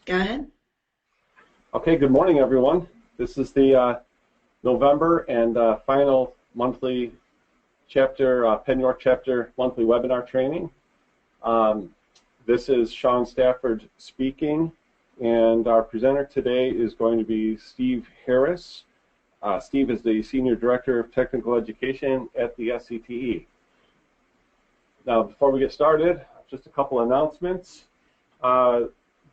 Go ahead. Okay, good morning, everyone. This is the November and final monthly chapter, Penn York Chapter monthly webinar training. This is Sean Stafford speaking, and our presenter today is going to be Steve Harris. Steve is the Senior Director of Technical Education at the SCTE. Now, before we get started, just a couple announcements.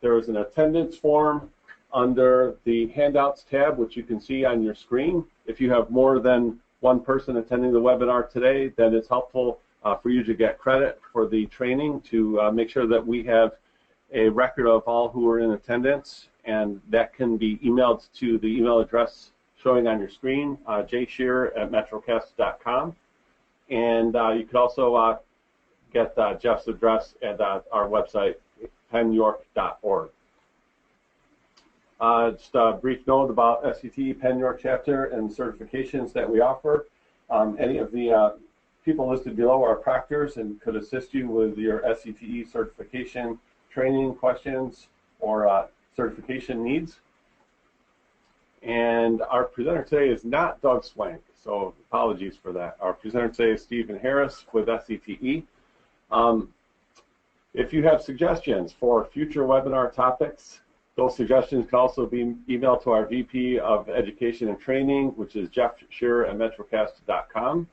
There is an attendance form under the handouts tab, which you can see on your screen. If you have more than one person attending the webinar today, then it's helpful for you to get credit for the training to make sure that we have a record of all who are in attendance, and that can be emailed to the email address showing on your screen, jshear@metrocast.com. And you could also get Jeff's address at our website, pennyork.org. Just a brief note about SCTE Penn York Chapter and certifications that we offer. Any of the people listed below are proctors and could assist you with your SCTE certification training questions or certification needs. And our presenter today is not Doug Swank, so apologies for that. Our presenter today is Stephen Harris with SCTE. If you have suggestions for future webinar topics, those suggestions can also be emailed to our VP of Education and Training, which is jeffshear@metrocast.com.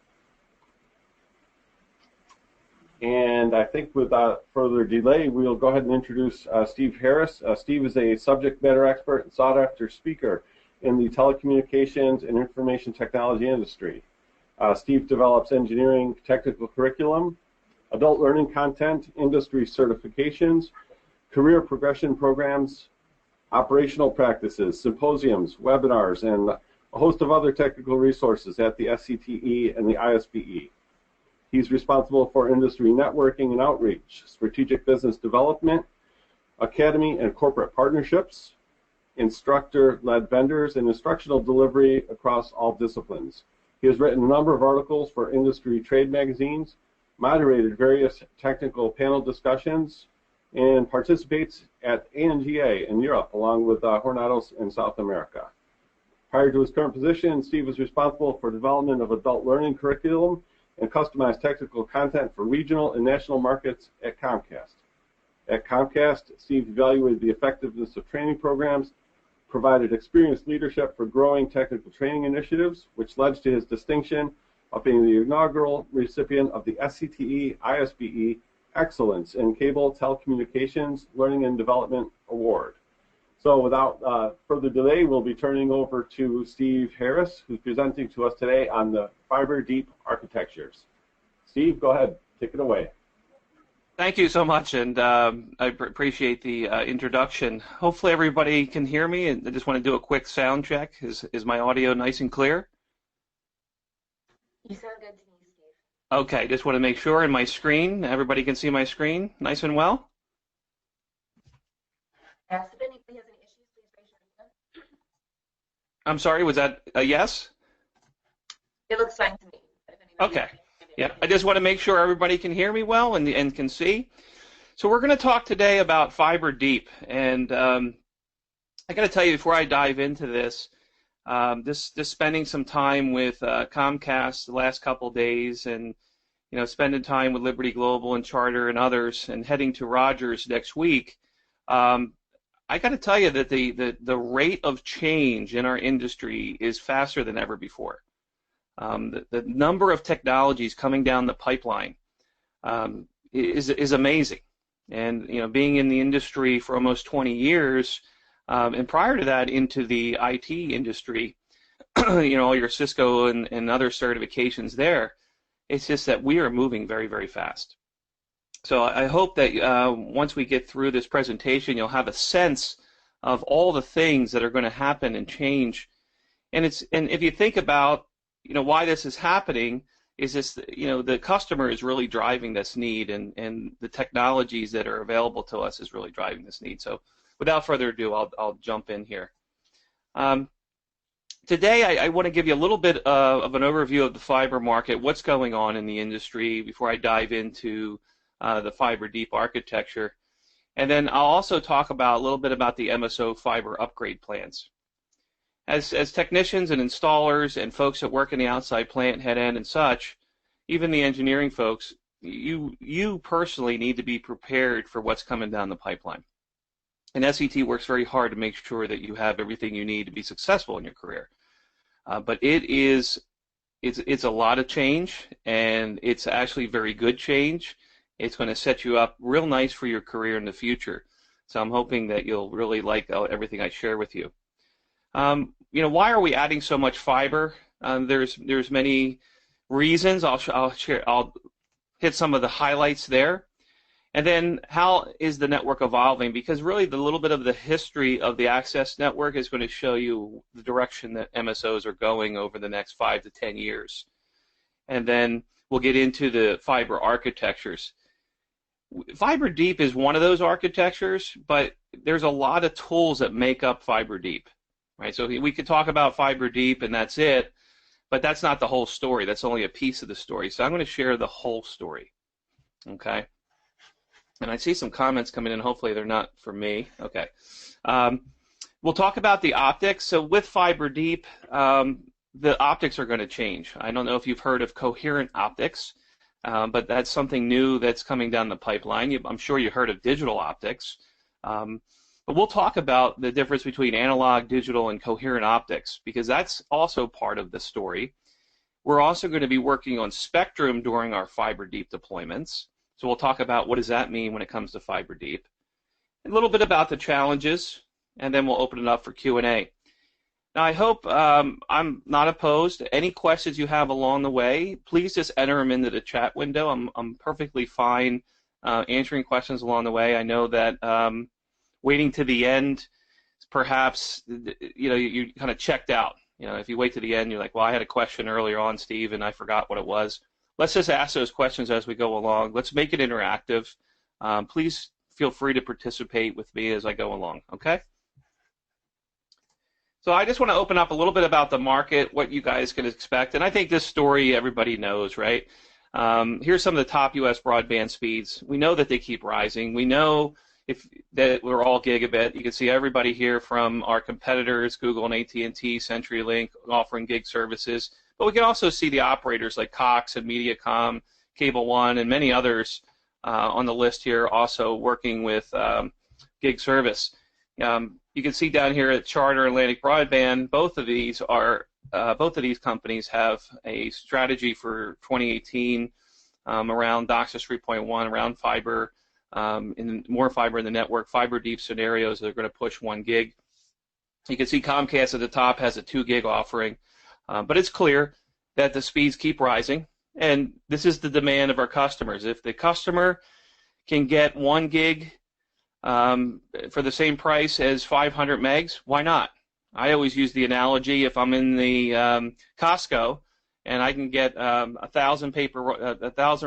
And I think without further delay, we'll go ahead and introduce Steve Harris. Steve is a subject matter expert and sought-after speaker in the telecommunications and information technology industry. Steve develops engineering technical curriculum, adult learning content, industry certifications, career progression programs, operational practices, symposiums, webinars, and a host of other technical resources at the SCTE and the ISBE. He's responsible for industry networking and outreach, strategic business development, academy and corporate partnerships, instructor-led vendors, and instructional delivery across all disciplines. He has written a number of articles for industry trade magazines, moderated various technical panel discussions, and participates at ANGA in Europe, along with Hornados in South America. Prior to his current position, Steve was responsible for development of adult learning curriculum and customized technical content for regional and national markets at Comcast. At Comcast, Steve evaluated the effectiveness of training programs, provided experienced leadership for growing technical training initiatives, which led to his distinction of being the inaugural recipient of the SCTE ISBE Excellence in Cable Telecommunications Learning and Development Award. So without further delay, we'll be turning over to Steve Harris, who's presenting to us today on the fiber deep architectures. Steve, go ahead, take it away. Thank you so much, and I appreciate the introduction. Hopefully everybody can hear me, and I just want to do a quick sound check. Is my audio nice and clear? You sound good to me, Steve. Okay, just want to make sure in my screen, everybody can see my screen nice and well? Yes, if anybody has any issues, please raise your hand. I'm sorry, was that a yes? It looks fine to me. Okay. Yeah, I just want to make sure everybody can hear me well and can see. So we're going to talk today about fiber deep, and I got to tell you before I dive into this, just spending some time with Comcast the last couple of days, and spending time with Liberty Global and Charter and others, and heading to Rogers next week. I got to tell you that the rate of change in our industry is faster than ever before. The number of technologies coming down the pipeline is amazing, and being in the industry for almost 20 years, and prior to that into the IT industry, all your Cisco and other certifications there. It's just that we are moving very, very fast. So I hope that once we get through this presentation, you'll have a sense of all the things that are going to happen and change. And if you think about why this is happening, is this the customer is really driving this need, and the technologies that are available to us is really driving this need. So without further ado, I'll jump in here. Today, I want to give you a little bit of an overview of the fiber market, what's going on in the industry before I dive into the fiber deep architecture. And then I'll also talk about a little bit about the MSO fiber upgrade plans. As technicians and installers and folks that work in the outside plant, head end and such, even the engineering folks, you personally need to be prepared for what's coming down the pipeline. And SCTE works very hard to make sure that you have everything you need to be successful in your career. But it's a lot of change, and it's actually very good change. It's going to set you up real nice for your career in the future. So I'm hoping that you'll really like everything I share with you. Why are we adding so much fiber? There's many reasons. I'll hit some of the highlights there. And then how is the network evolving? Because really the little bit of the history of the access network is going to show you the direction that MSOs are going over the next 5 to 10 years. And then we'll get into the fiber architectures. Fiber deep is one of those architectures, but there's a lot of tools that make up fiber deep, right? So we could talk about fiber deep and that's it, but that's not the whole story. That's only a piece of the story. So I'm going to share the whole story, okay? And I see some comments coming in. Hopefully they're not for me. Okay. We'll talk about the optics. So with fiber deep, the optics are going to change. I don't know if you've heard of coherent optics, but that's something new that's coming down the pipeline. I'm sure you heard of digital optics. But we'll talk about the difference between analog, digital, and coherent optics, because that's also part of the story. We're also going to be working on spectrum during our fiber deep deployments. So we'll talk about what does that mean when it comes to fiber deep. A little bit about the challenges, and then we'll open it up for Q&A. Now I hope I'm not opposed. Any questions you have along the way, please just enter them into the chat window. I'm perfectly fine answering questions along the way. I know that waiting to the end, perhaps you kind of checked out. If you wait to the end, you're like, well, I had a question earlier on, Steve, and I forgot what it was. Let's just ask those questions as we go along. Let's make it interactive. Please feel free to participate with me as I go along, okay? So I just want to open up a little bit about the market, what you guys can expect. And I think this story everybody knows, right? Here's some of the top U.S. broadband speeds. We know that they keep rising. We know that we're all gigabit. You can see everybody here from our competitors, Google and AT&T, CenturyLink, offering gig services. But we can also see the operators like Cox and Mediacom, Cable One, and many others on the list here also working with gig service. You can see down here at Charter, Atlantic Broadband, both of these companies have a strategy for 2018 around Docsis 3.1, around fiber, more fiber in the network, fiber deep scenarios that are going to push 1 gig. You can see Comcast at the top has a 2 gig offering. But it's clear that the speeds keep rising, and this is the demand of our customers. If the customer can get 1 gig for the same price as 500 megs, why not? I always use the analogy, if I'm in the Costco and I can get 1,000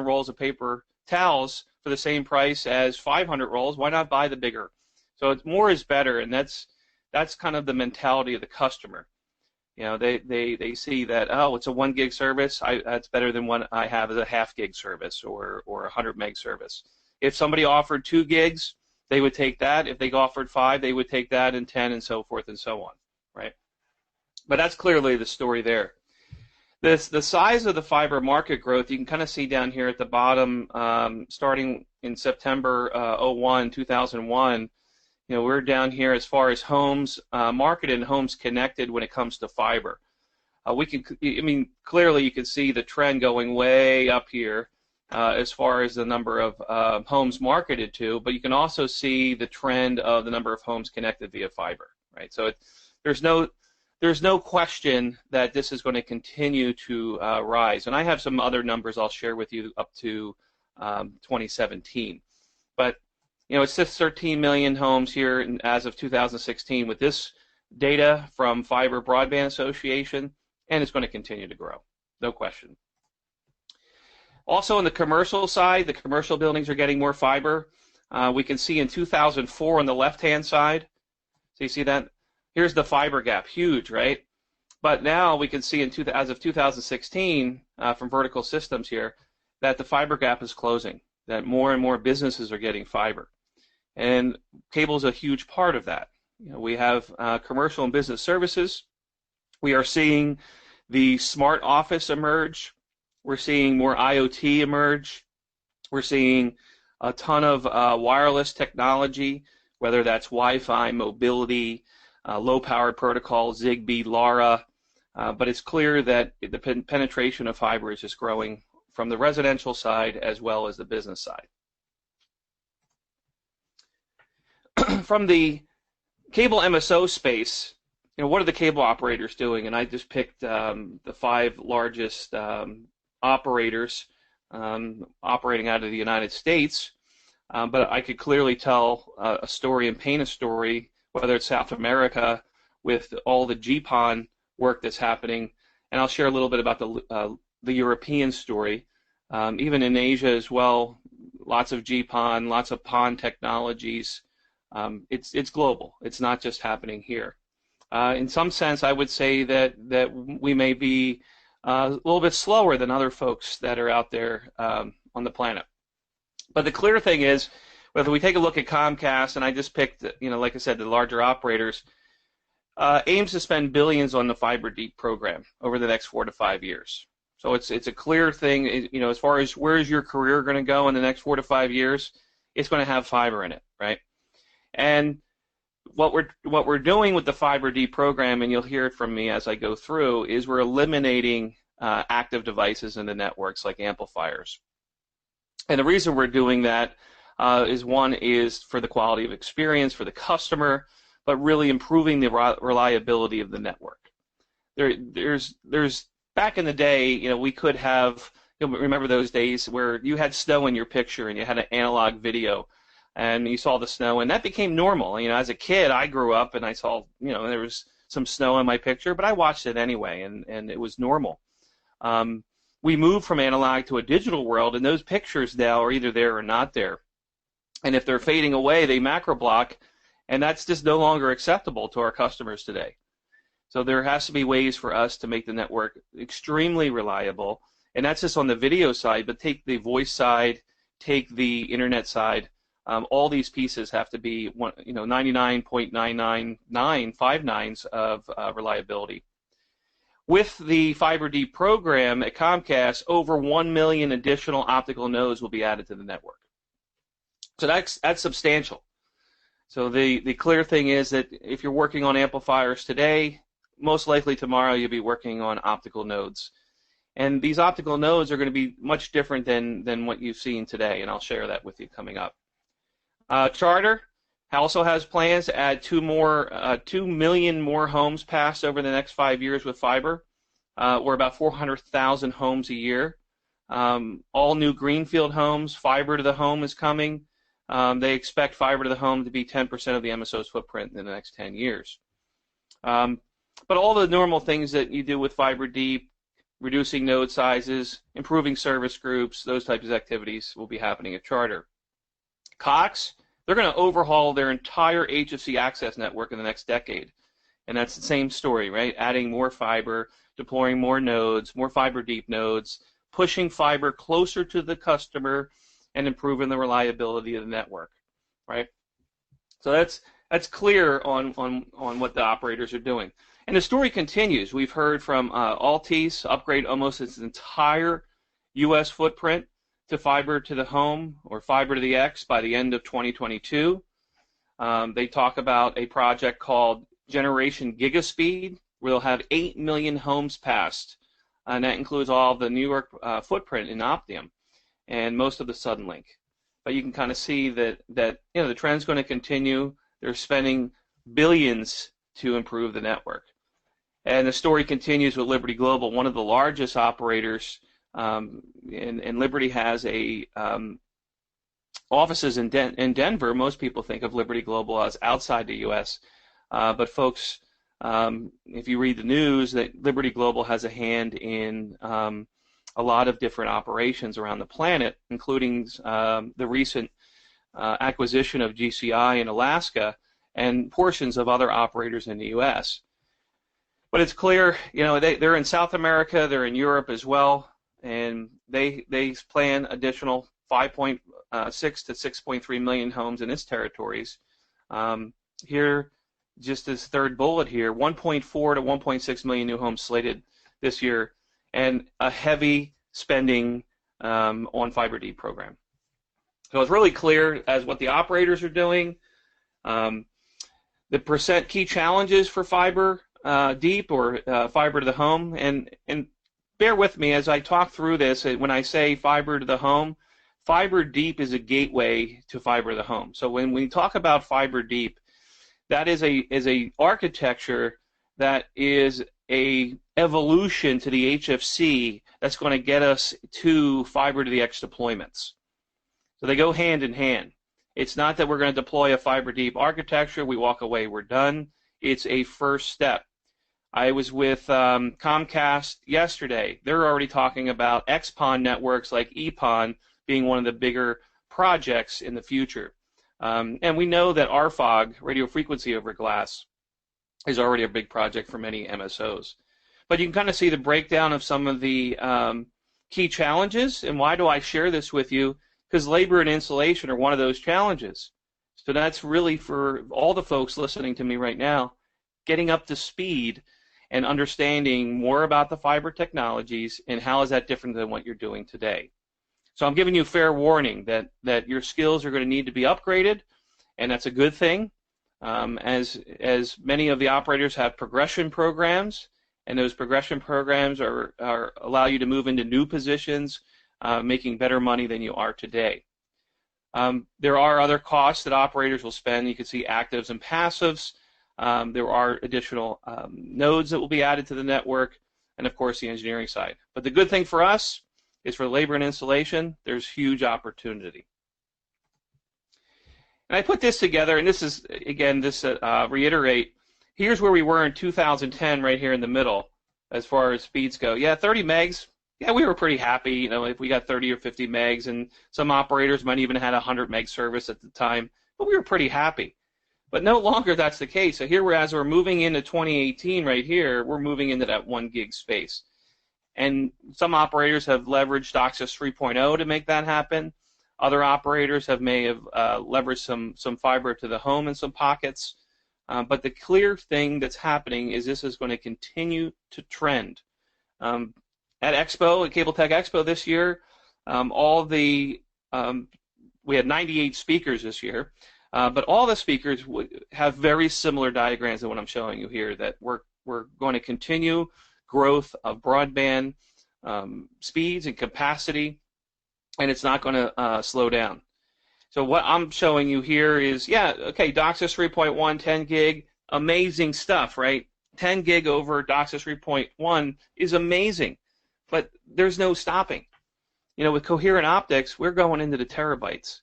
rolls of paper towels for the same price as 500 rolls, why not buy the bigger? So more is better, and that's kind of the mentality of the customer. They see that, oh, it's a 1 gig service. That's better than one I have as a half gig service or 100 meg service. If somebody offered 2 gigs, they would take that. If they offered 5, they would take that, and 10, and so forth and so on, right? But that's clearly the story there. The size of the fiber market growth, you can kind of see down here at the bottom, starting in September 2001. We're down here as far as homes marketed and homes connected when it comes to fiber. Clearly you can see the trend going way up here as far as the number of homes marketed to, but you can also see the trend of the number of homes connected via fiber, right? So there's no question that this is going to continue to rise. And I have some other numbers I'll share with you up to 2017. But it's just 13 million homes here as of 2016 with this data from Fiber Broadband Association, and it's going to continue to grow, no question. Also on the commercial side, the commercial buildings are getting more fiber. We can see in 2004 on the left-hand side, so you see that? Here's the fiber gap, huge, right? But now we can see as of 2016 from Vertical Systems here that the fiber gap is closing, that more and more businesses are getting fiber. And cable is a huge part of that. We have commercial and business services. We are seeing the smart office emerge. We're seeing more IoT emerge. We're seeing a ton of wireless technology, whether that's Wi-Fi, mobility, low-powered protocols, Zigbee, LoRa. But it's clear that the penetration of fiber is just growing from the residential side as well as the business side. From the cable MSO space, what are the cable operators doing? And I just picked the 5 largest operators operating out of the United States, but I could clearly tell a story and paint a story, whether it's South America with all the GPON work that's happening, and I'll share a little bit about the European story. Even in Asia as well, lots of GPON, lots of PON technologies. It's global. It's not just happening here. In some sense, I would say that we may be a little bit slower than other folks that are out there on the planet. But the clear thing is, whether we take a look at Comcast, and I just picked, like I said, the larger operators, aims to spend billions on the fiber deep program over the next 4 to 5 years. So it's a clear thing. As far as where is your career going to go in the next 4 to 5 years, it's going to have fiber in it, right? And what we're doing with the fiber deep program, and you'll hear it from me as I go through, is we're eliminating active devices in the networks like amplifiers. And the reason we're doing that is for the quality of experience for the customer, but really improving the reliability of the network. There's back in the day, we could have, remember those days where you had snow in your picture and you had an analog video and you saw the snow, and that became normal. As a kid, I grew up and I saw, there was some snow in my picture, but I watched it anyway, and it was normal. We moved from analog to a digital world, and those pictures now are either there or not there. And if they're fading away, they macro block, and that's just no longer acceptable to our customers today. So there has to be ways for us to make the network extremely reliable, and that's just on the video side, but take the voice side, take the internet side. All these pieces have to be 99.99959 of reliability. With the Fiber Deep program at Comcast, over 1 million additional optical nodes will be added to the network. So that's substantial. So the clear thing is that if you're working on amplifiers today, most likely tomorrow you'll be working on optical nodes. And these optical nodes are going to be much different than what you've seen today, and I'll share that with you coming up. Charter also has plans to add 2 million more homes passed over the next 5 years with fiber. We're about 400,000 homes a year. All new greenfield homes, fiber to the home is coming. They expect fiber to the home to be 10% of the MSO's footprint in the next 10 years. But all the normal things that you do with fiber deep, reducing node sizes, improving service groups, those types of activities will be happening at Charter. Cox, they're going to overhaul their entire HFC access network in the next decade. And that's the same story, right? Adding more fiber, deploying more nodes, more fiber deep nodes, pushing fiber closer to the customer, and improving the reliability of the network, right? So that's clear on what the operators are doing. And the story continues. We've heard from Altice upgrade almost its entire U.S. footprint to fiber to the home or fiber to the X by the end of 2022. They talk about a project called Generation Gigaspeed, where they'll have 8 million homes passed, and that includes all of the New York footprint in Optium and most of the Suddenlink. But you can kind of see that the trend's going to continue. They're spending billions to improve the network. And the story continues with Liberty Global, one of the largest operators, and Liberty has offices in Denver. Most people think of Liberty Global as outside the U.S., but folks, if you read the news, that Liberty Global has a hand in a lot of different operations around the planet, including the recent acquisition of GCI in Alaska and portions of other operators in the U.S. But it's clear, they're in South America, they're in Europe as well, and they plan additional 5.5 6 to 6.3 million homes in its territories. Here, just this third bullet here, 1.4 to 1.6 million new homes slated this year, and a heavy spending on fiber deep program. So it's really clear as what the operators are doing. The percent key challenges for fiber deep or fiber to the home, and bear with me as I talk through this. When I say fiber to the home, fiber deep is a gateway to fiber to the home. So when we talk about fiber deep, that is a architecture that is a evolution to the HFC that's going to get us to fiber to the X deployments. So they go hand in hand. It's not that we're going to deploy a fiber deep architecture, we walk away, we're done. It's a first step. I was with Comcast yesterday. They're already talking about XPON networks like EPON being one of the bigger projects in the future. And we know that RFOG, radio frequency over glass, is already a big project for many MSOs. But you can kind of see the breakdown of some of the key challenges. And why do I share this with you? Because labor and installation are one of those challenges. So that's really for all the folks listening to me right now, getting up to speed and understanding more about the fiber technologies and how is that different than what you're doing today. So I'm giving you fair warning that your skills are going to need to be upgraded, and that's a good thing. As many of the operators have progression programs, and those progression programs are allow you to move into new positions, making better money than you are today. There are other costs that operators will spend. You can see actives and passives. There are additional nodes that will be added to the network, and of course the engineering side. But the good thing for us is for labor and installation, there's huge opportunity. And I put this together, and this is, again, this reiterate, here's where we were in 2010 right here in the middle as far as speeds go. Yeah, 30 megs. Yeah, we were pretty happy, you know, if we got 30 or 50 megs, and some operators might even had a 100 meg service at the time, but we were pretty happy. But no longer that's the case. So here, as we're moving into 2018 right here, we're moving into that 1 gig space. And some operators have leveraged Docsis 3.0 to make that happen. Other operators may have leveraged some fiber to the home in some pockets. But the clear thing that's happening is this is going to continue to trend. At Expo, at Cable Tech Expo this year, we had 98 speakers this year, but all the speakers have very similar diagrams than what I'm showing you here, that we're going to continue growth of broadband speeds and capacity, and it's not going to slow down. So what I'm showing you here is, yeah, okay, Docsis 3.1, 10 gig, amazing stuff, right? 10 gig over Docsis 3.1 is amazing, but there's no stopping. You know, with coherent optics, we're going into the terabytes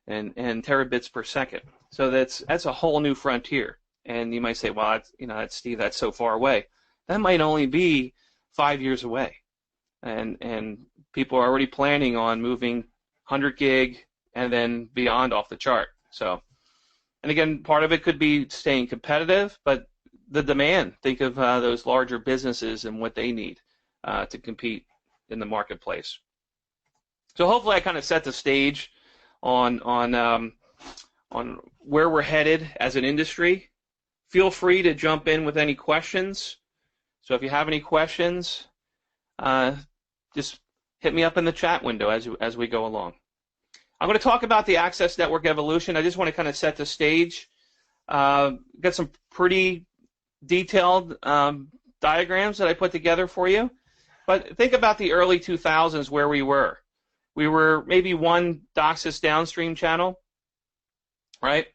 and terabits per second. So that's a whole new frontier. And you might say, well, that's Steve, that's so far away. That might only be 5 years away. And people are already planning on moving 100 gig and then beyond off the chart. So, and again, part of it could be staying competitive, but the demand, think of those larger businesses and what they need to compete in the marketplace. So hopefully I kind of set the stage on where we're headed as an industry. Feel free to jump in with any questions. So if you have any questions, just hit me up in the chat window as we go along. I'm going to talk about the access network evolution. I just want to kind of set the stage. Got some pretty detailed diagrams that I put together for you. But think about the early 2000s where we were. We were maybe one Docsis downstream channel, right?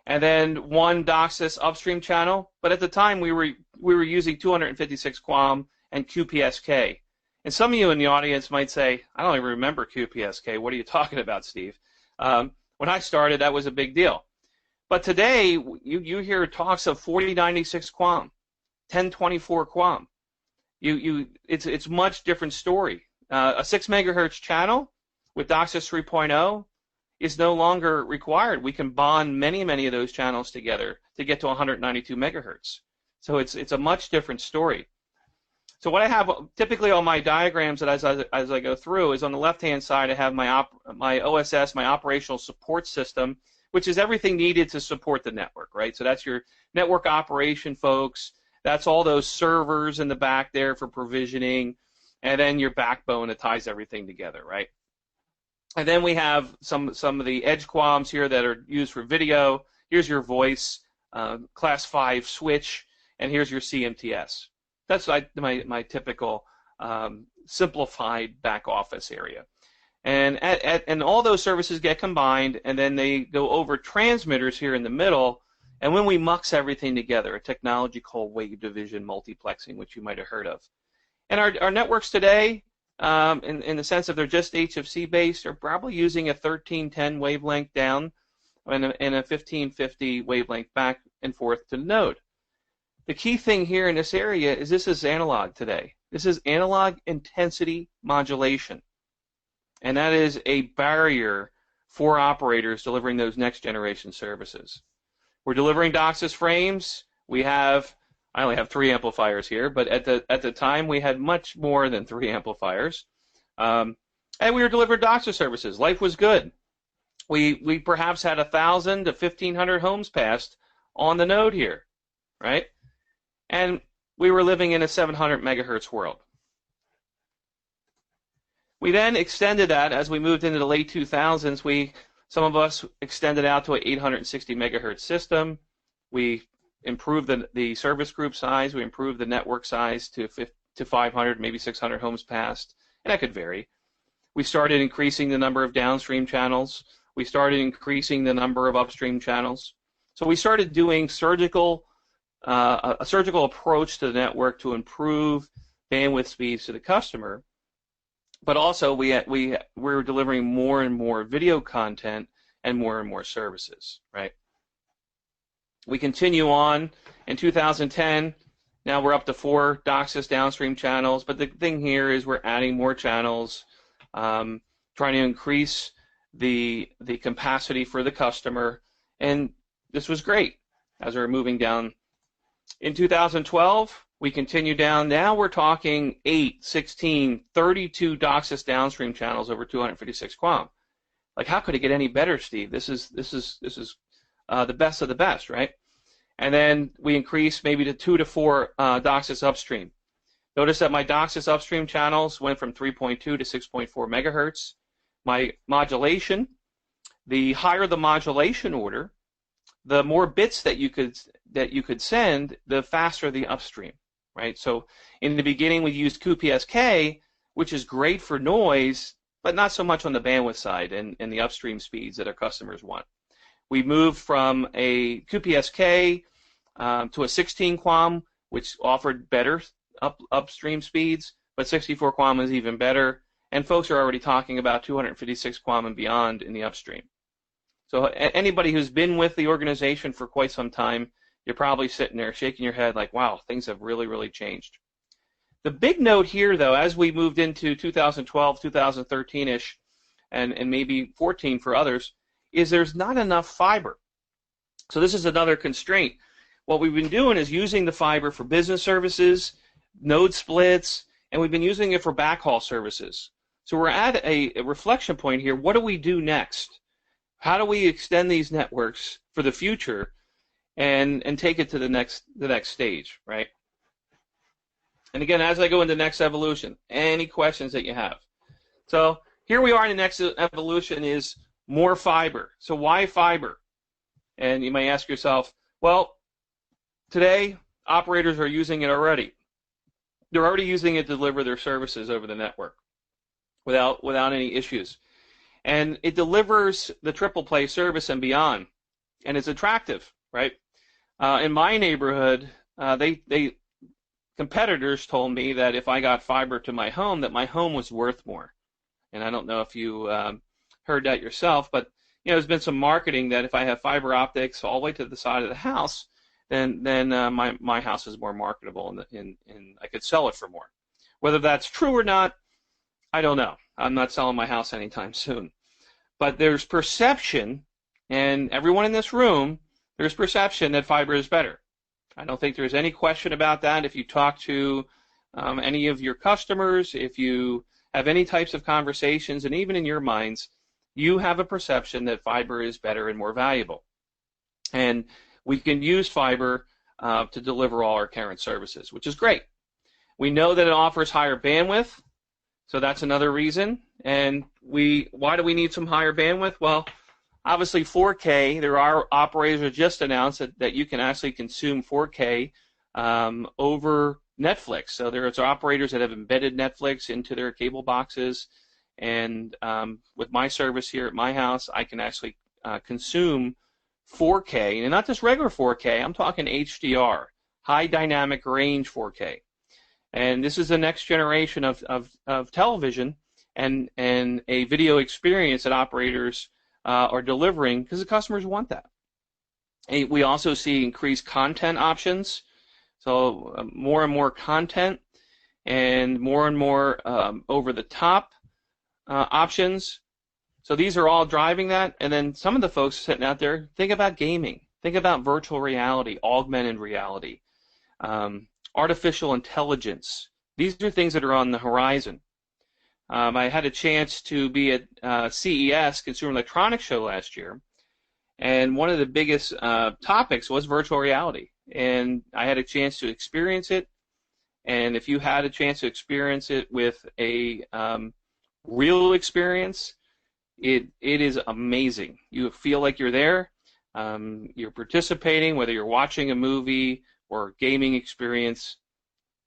And then one Docsis upstream channel. But at the time, we were using 256 QAM and QPSK. And some of you in the audience might say, I don't even remember QPSK. What are you talking about, Steve? When I started, that was a big deal. But today, you hear talks of 4096 QAM, 1024 QAM. It's a much different story. A 6 megahertz channel with Docsis 3.0 is no longer required. We can bond many of those channels together to get to 192 megahertz. So it's a much different story. So what I have typically on my diagrams that as I go through is on the left-hand side I have my OSS, my operational support system, which is everything needed to support the network, right? So that's your network operation folks. That's all those servers in the back there for provisioning, and then your backbone that ties everything together, right? And then we have some of the edge QAMs here that are used for video. Here's your voice, class 5 switch, and here's your CMTS. That's my typical simplified back office area. And all those services get combined, and then they go over transmitters here in the middle, and when we mux everything together, a technology called wave division multiplexing, which you might have heard of. And our networks today, in the sense that they're just HFC based, are probably using a 1310 wavelength down and a 1550 wavelength back and forth to the node. The key thing here in this area is this is analog today. This is analog intensity modulation. And that is a barrier for operators delivering those next generation services. We're delivering Docsis frames. I only have 3 amplifiers here, but at the time we had much more than 3 amplifiers. And we were delivering Docsis services. Life was good. We perhaps had 1,000 to 1,500 homes passed on the node here, right? And we were living in a 700 megahertz world. We then extended that as we moved into the late 2000s. Some of us extended out to an 860 megahertz system. We improved the service group size. We improved the network size to 500, maybe 600 homes passed, and that could vary. We started increasing the number of downstream channels. We started increasing the number of upstream channels. So we started doing a surgical approach to the network to improve bandwidth speeds to the customer. But also we're delivering more and more video content and more services, right? We continue on in 2010. Now we're up to 4 Docsis downstream channels, but the thing here is we're adding more channels, trying to increase the capacity for the customer, and this was great as we're moving down. In 2012, we continue down. Now we're talking 8, 16, 32 Docsis downstream channels over 256 QAM. Like, how could it get any better, Steve? This is the best of the best, right? And then we increase maybe to 2 to 4 Docsis upstream. Notice that my Docsis upstream channels went from 3.2 to 6.4 megahertz. My modulation, the higher the modulation order, the more bits that you could send, the faster the upstream, right? So in the beginning we used QPSK, which is great for noise, but not so much on the bandwidth side and the upstream speeds that our customers want. We moved from a QPSK to a 16 QAM, which offered better upstream speeds, but 64 QAM is even better, and folks are already talking about 256 QAM and beyond in the upstream. So anybody who's been with the organization for quite some time, you're probably sitting there shaking your head like, wow, things have really, really changed. The big note here, though, as we moved into 2012, 2013-ish, and maybe 14 for others, is there's not enough fiber. So this is another constraint. What we've been doing is using the fiber for business services, node splits, and we've been using it for backhaul services. So we're at a reflection point here. What do we do next? How do we extend these networks for the future and take it to the next stage, right? And again, as I go into the next evolution, any questions that you have. So here we are in the next evolution is more fiber. So why fiber? And you may ask yourself, well, today operators are using it already. They're already using it to deliver their services over the network without any issues. And it delivers the triple play service and beyond. And it's attractive, right? In my neighborhood, competitors told me that if I got fiber to my home, that my home was worth more. And I don't know if you heard that yourself, but there's been some marketing that if I have fiber optics all the way to the side of the house, then my house is more marketable and I could sell it for more. Whether that's true or not, I don't know. I'm not selling my house anytime soon. But there's perception, and everyone in this room, there's perception that fiber is better. I don't think there's any question about that. If you talk to any of your customers, if you have any types of conversations, and even in your minds, you have a perception that fiber is better and more valuable. And we can use fiber to deliver all our current services, which is great. We know that it offers higher bandwidth, so that's another reason. And why do we need some higher bandwidth? Well, obviously 4K, there are operators that just announced that you can actually consume 4K over Netflix. So there's operators that have embedded Netflix into their cable boxes, and with my service here at my house, I can actually consume 4K, and not just regular 4K, I'm talking HDR, high dynamic range 4K. And this is the next generation of television and a video experience that operators are delivering because the customers want that. And we also see increased content options, so more and more content and more over-the-top options. So these are all driving that. And then some of the folks sitting out there, think about gaming, think about virtual reality, augmented reality, artificial intelligence. These are things that are on the horizon. I had a chance to be at CES, Consumer Electronics Show, last year, and one of the biggest topics was virtual reality. And I had a chance to experience it, and if you had a chance to experience it with a real experience, it is amazing. You feel like you're there, you're participating, whether you're watching a movie or gaming experience.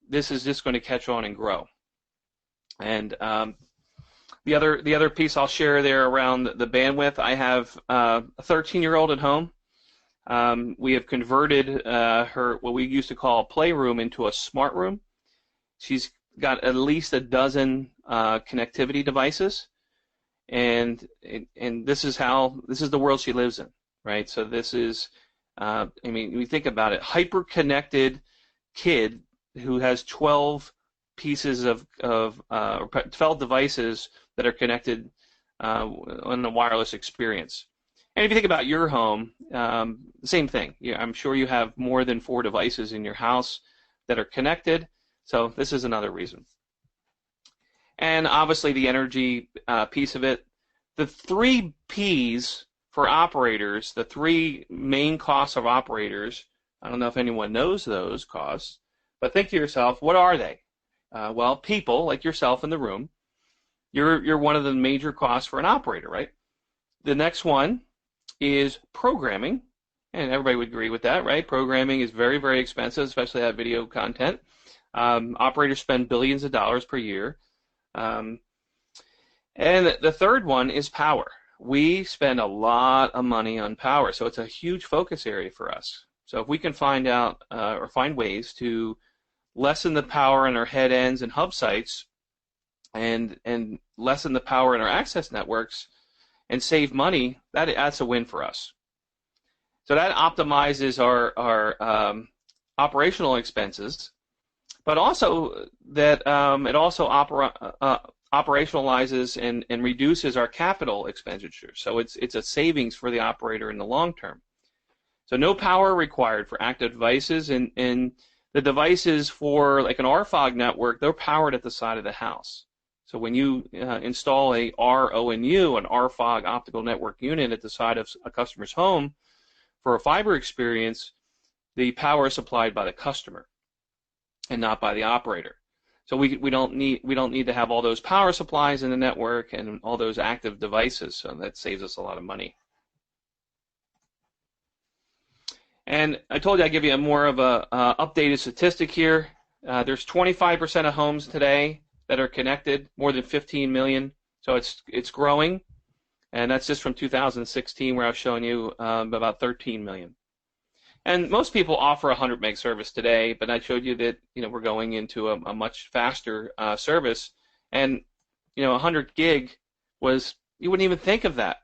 This is just going to catch on and grow. And the other piece I'll share there around the bandwidth, I have a 13-year-old at home. We have converted her, what we used to call a playroom, into a smart room. She's got at least a dozen connectivity devices, and this is the world she lives in, right? So this is, I mean, we think about it, hyper-connected kid who has 12 pieces of 12 devices that are connected on a wireless experience. And if you think about your home, same thing. I'm sure you have more than 4 devices in your house that are connected, so this is another reason. And obviously the energy piece of it. The 3 Ps for operators, the 3 main costs of operators, I don't know if anyone knows those costs, but think to yourself, what are they? Well, people, like yourself in the room, you're one of the major costs for an operator, right? The next one is programming, and everybody would agree with that, right? Programming is very, very expensive, especially that video content. Operators spend billions of dollars per year. And the third one is power. We spend a lot of money on power, so it's a huge focus area for us. So if we can find out or find ways to lessen the power in our head ends and hub sites and lessen the power in our access networks and save money, that's a win for us. So that optimizes our operational expenses, but also that it also operationalizes and reduces our capital expenditures. So it's a savings for the operator in the long term. So no power required for active devices, and the devices for like an RFOG network, they're powered at the side of the house. So when you install a RONU, an RFOG optical network unit at the side of a customer's home for a fiber experience, the power is supplied by the customer and not by the operator. So we don't need to have all those power supplies in the network and all those active devices. So that saves us a lot of money. And I told you I'd give you more of a updated statistic here. There's 25% of homes today that are connected, more than 15 million. So it's growing, and that's just from 2016, where I was showing you about 13 million. And most people offer a 100 meg service today, but I showed you that we're going into a much faster service, and 100 gig was, you wouldn't even think of that.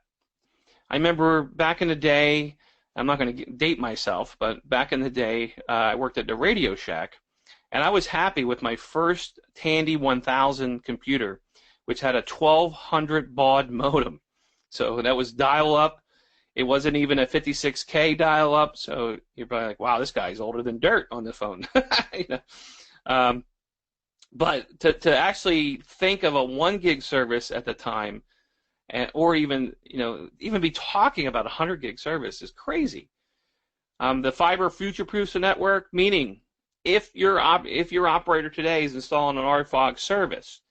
I remember back in the day, I'm not going to date myself, but back in the day, I worked at the Radio Shack, and I was happy with my first Tandy 1000 computer, which had a 1200 baud modem. So that was dial-up. It wasn't even a 56K dial-up, so you're probably like, wow, this guy's older than dirt on the phone. But to actually think of a 1 gig service at the time, or even even be talking about a 100 gig service is crazy. The fiber future-proofs the network, meaning if your operator today is installing an RFOG service,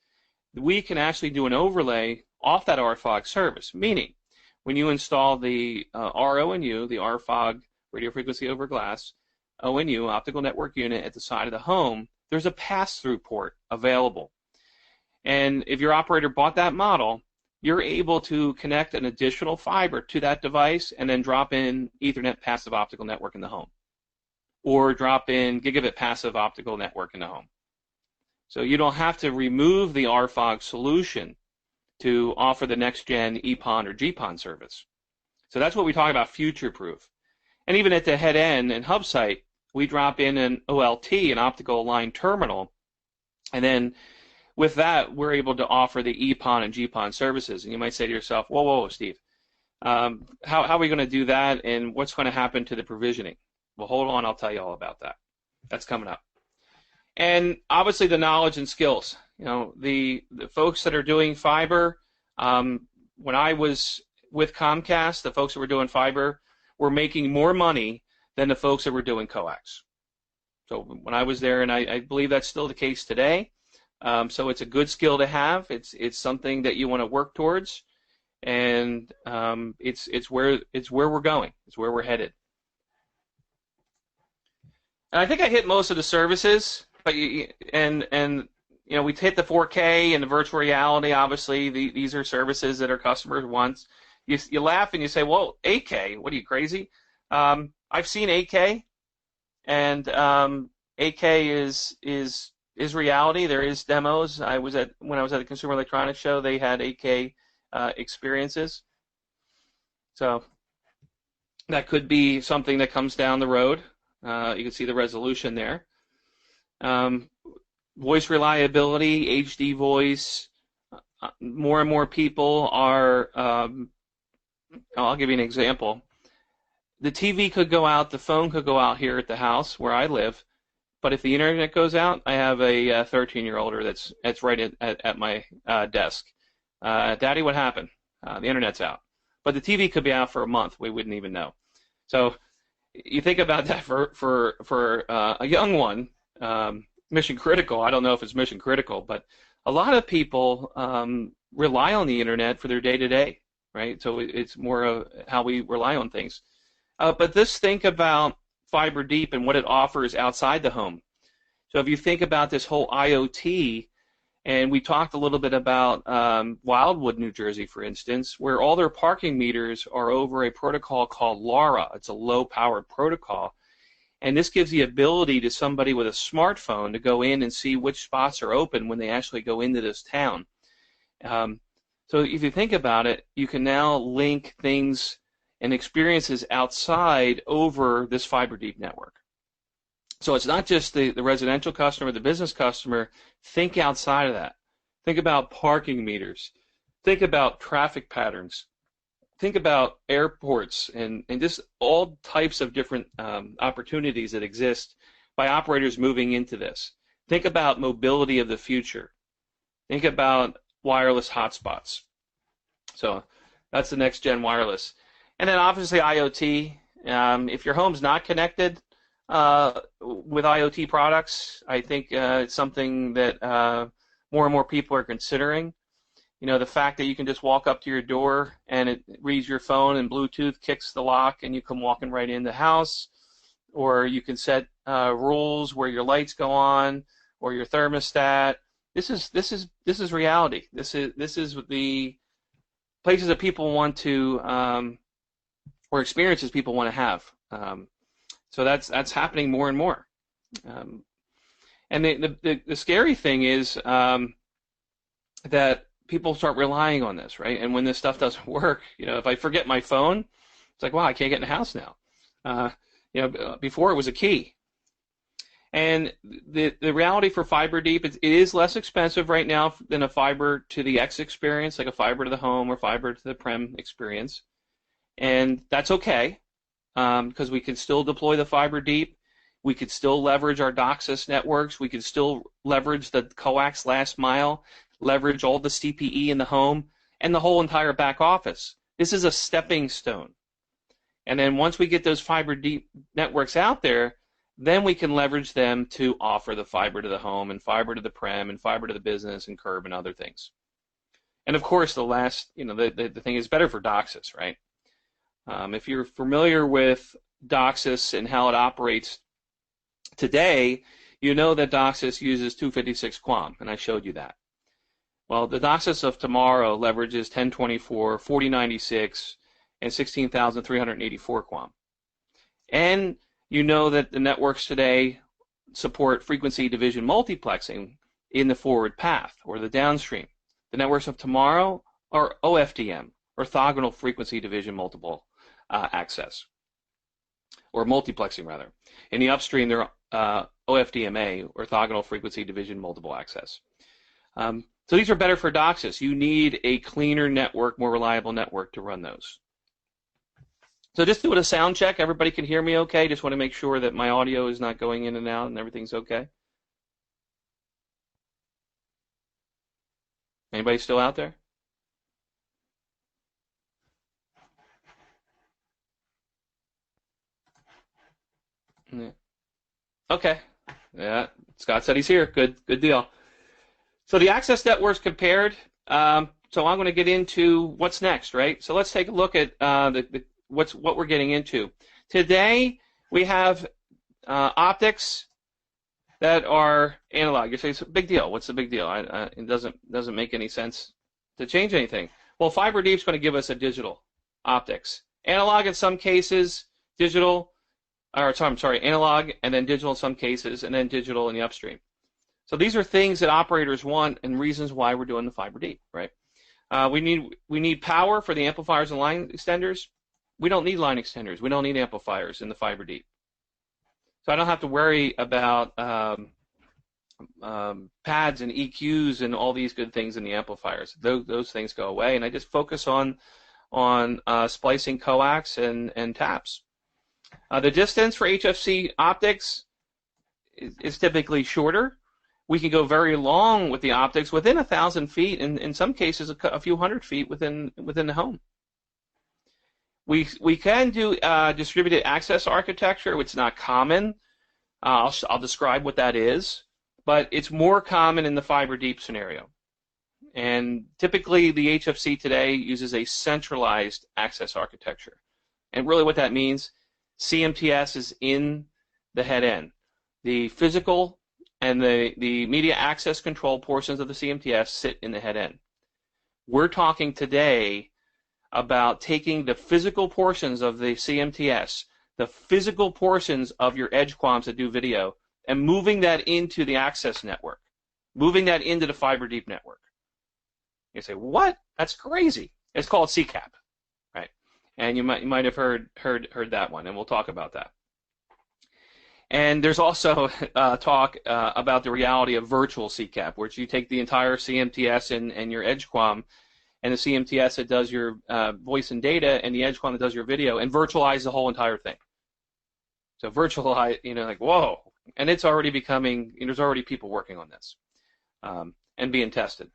we can actually do an overlay off that RFOG service, meaning when you install the RONU, the RFOG, radio frequency over glass, ONU, optical network unit at the side of the home, there's a pass-through port available. And if your operator bought that model, you're able to connect an additional fiber to that device and then drop in Ethernet passive optical network in the home, or drop in gigabit passive optical network in the home. So you don't have to remove the RFOG solution to offer the next-gen EPON or GPON service. So that's what we talk about future-proof. And even at the head end and hub site, we drop in an OLT, an optical line terminal, and then with that, we're able to offer the EPON and GPON services. And you might say to yourself, whoa, Steve, how are we going to do that, and what's going to happen to the provisioning? Well, hold on, I'll tell you all about that. That's coming up. And obviously the knowledge and skills. The folks that are doing fiber, when I was with Comcast, the folks that were doing fiber were making more money than the folks that were doing coax. So when I was there, and I believe that's still the case today, so it's a good skill to have. It's something that you want to work towards, and it's where we're going. It's where we're headed. And I think I hit most of the services, but we hit the 4K and the virtual reality. Obviously, these are services that our customers want. You laugh and you say, "Well, 8K? What are you, crazy?" I've seen 8K, and 8K is reality. There is demos. When I was at the Consumer Electronics Show, they had 8K experiences. So that could be something that comes down the road. You can see the resolution there. Voice reliability, HD voice. More and more people are. I'll give you an example. The TV could go out, the phone could go out here at the house where I live, but if the internet goes out, I have a 13-year-older that's right at my desk. Daddy, what happened? The internet's out. But the TV could be out for a month. We wouldn't even know. So you think about that for a young one, mission critical. I don't know if it's mission critical, but a lot of people rely on the internet for their day-to-day, right? So it's more of how we rely on things. But just think about fiber deep and what it offers outside the home. So if you think about this whole IoT, and we talked a little bit about Wildwood, New Jersey, for instance, where all their parking meters are over a protocol called LoRa. It's a low-powered protocol. And this gives the ability to somebody with a smartphone to go in and see which spots are open when they actually go into this town. So if you think about it, you can now link things and experiences outside over this fiber deep network. So it's not just the residential customer, the business customer. Think outside of that. Think about parking meters. Think about traffic patterns. Think about airports and just all types of different opportunities that exist by operators moving into this. Think about mobility of the future. Think about wireless hotspots. So that's the next gen wireless. And then obviously IoT. If your home's not connected with IoT products, I think it's something that more and more people are considering. The fact that you can just walk up to your door and it reads your phone and Bluetooth kicks the lock and you come walking right in the house, or you can set rules where your lights go on or your thermostat. This is reality. This is the places that people want to or experiences people want to have. So that's happening more and more. And the scary thing is that people start relying on this, right? And when this stuff doesn't work, if I forget my phone, it's like, wow, I can't get in the house now. Before it was a key. And the reality for fiber deep, it is less expensive right now than a fiber to the X experience, like a fiber to the home or fiber to the prem experience. And that's okay, because we can still deploy the fiber deep. We could still leverage our Docsis networks. We could still leverage the coax last mile, leverage all the CPE in the home, and the whole entire back office. This is a stepping stone. And then once we get those fiber deep networks out there, then we can leverage them to offer the fiber to the home and fiber to the prem and fiber to the business and curb and other things. And of course, the last, the thing is better for Docsis, right? If you're familiar with Docsis and how it operates today, you know that Docsis uses 256 QAM, and I showed you that. Well, the Docsis of tomorrow leverages 1024, 4096, and 16,384 QAM. And you know that the networks today support frequency division multiplexing in the forward path or the downstream. The networks of tomorrow are OFDM, orthogonal frequency division multiple access, or multiplexing rather. In the upstream, they're OFDMA, orthogonal frequency division multiple access. So these are better for Docsis. You need a cleaner network, more reliable network to run those. So just doing a sound check. Everybody can hear me okay? Just want to make sure that my audio is not going in and out and everything's okay. Anybody still out there? Yeah. Okay. Yeah, Scott said he's here. Good deal. So the access networks compared. So I'm going to get into what's next, right? So let's take a look at what we're getting into. Today we have optics that are analog. You say it's a big deal. What's the big deal? It doesn't make any sense to change anything. Well, fiber deep is going to give us a digital optics. Analog in some cases, digital, or I'm sorry, analog and then digital in some cases, and then digital in the upstream. So these are things that operators want and reasons why we're doing the fiber deep, right? We need power for the amplifiers and line extenders. We don't need line extenders. We don't need amplifiers in the fiber deep. So I don't have to worry about pads and EQs and all these good things in the amplifiers. Those things go away, and I just focus on splicing coax and taps. The distance for HFC optics is typically shorter. We can go very long with the optics within 1,000 feet, and in some cases a few hundred feet within the home. We can do distributed access architecture, which is not common. I'll describe what that is, but it's more common in the fiber deep scenario. And typically the HFC today uses a centralized access architecture. And really what that means, CMTS is in the head end. The physical and the media access control portions of the CMTS sit in the head end. We're talking today about taking the physical portions of the CMTS, the physical portions of your edge QAMs that do video, and moving that into the access network, moving that into the fiber deep network. You say, what? That's crazy. It's called CCAP, right? And you might have heard that one, and we'll talk about that. And there's also talk about the reality of virtual CCAP, where you take the entire CMTS and your edge QAM, and the CMTS that does your voice and data, and the edge QAM that does your video, and virtualize the whole entire thing. So virtualize, like, whoa. And it's already becoming, there's already people working on this and being tested.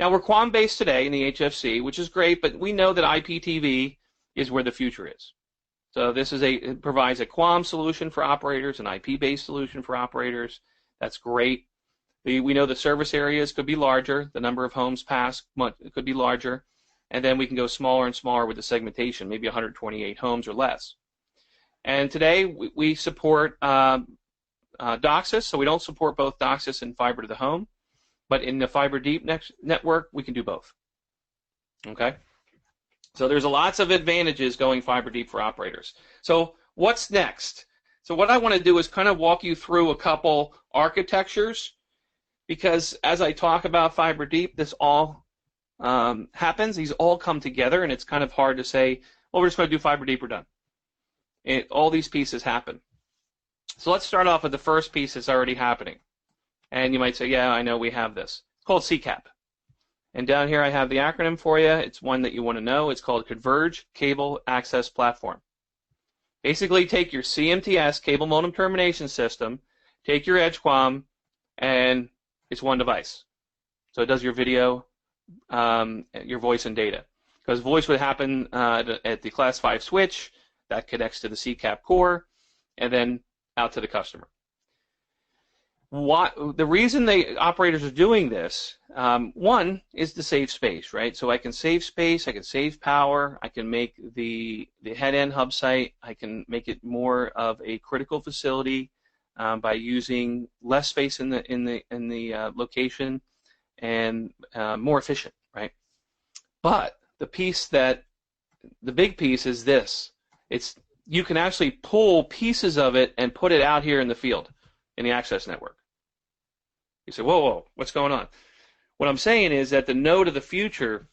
Now, we're QAM-based today in the HFC, which is great, but we know that IPTV is where the future is. So it provides a QAM solution for operators, an IP-based solution for operators. That's great. We know the service areas could be larger. The number of homes passed could be larger. And then we can go smaller and smaller with the segmentation, maybe 128 homes or less. And today we support Docsis, so we don't support both Docsis and fiber to the home. But in the fiber deep network, we can do both. Okay? So there's lots of advantages going fiber deep for operators. So what's next? So what I want to do is kind of walk you through a couple architectures, because as I talk about fiber deep, this all happens. These all come together, and it's kind of hard to say, well, we're just going to do fiber deep, we're done. All these pieces happen. So let's start off with the first piece that's already happening. And you might say, yeah, I know we have this. It's called CCAP. And down here I have the acronym for you. It's one that you want to know. It's called Converge Cable Access Platform. Basically, take your CMTS, cable modem termination system, take your EdgeQuam, and it's one device. So it does your video, your voice, and data. Because voice would happen at the class 5 switch, that connects to the CCAP core, and then out to the customer. The reason the operators are doing this, one, is to save space, right? So I can save space, I can save power, I can make the head-end hub site, I can make it more of a critical facility by using less space in the location and more efficient, right? But the big piece is this: you can actually pull pieces of it and put it out here in the field in the access network. You say, whoa, what's going on? What I'm saying is that the node of the future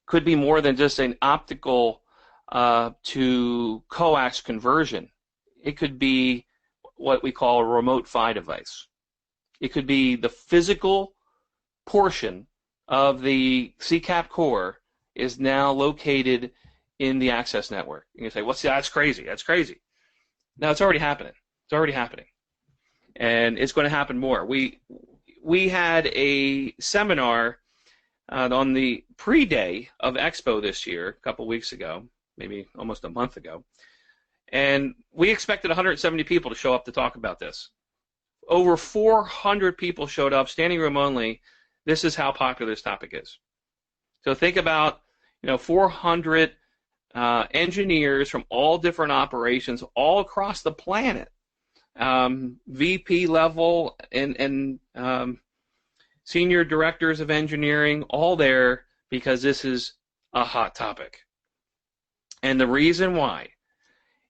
could be more than just an optical to coax conversion. It could be what we call a remote PHY device. It could be the physical portion of the CCAP core is now located in the access network. And you say, well, see, that's crazy. That's crazy. No, it's already happening. It's already happening. And it's going to happen more. We had a seminar on the pre-day of Expo this year, a couple weeks ago, maybe almost a month ago, and we expected 170 people to show up to talk about this. Over 400 people showed up, standing room only. This is how popular this topic is. So think about 400 engineers from all different operations all across the planet. VP level and senior directors of engineering, all there because this is a hot topic. And the reason why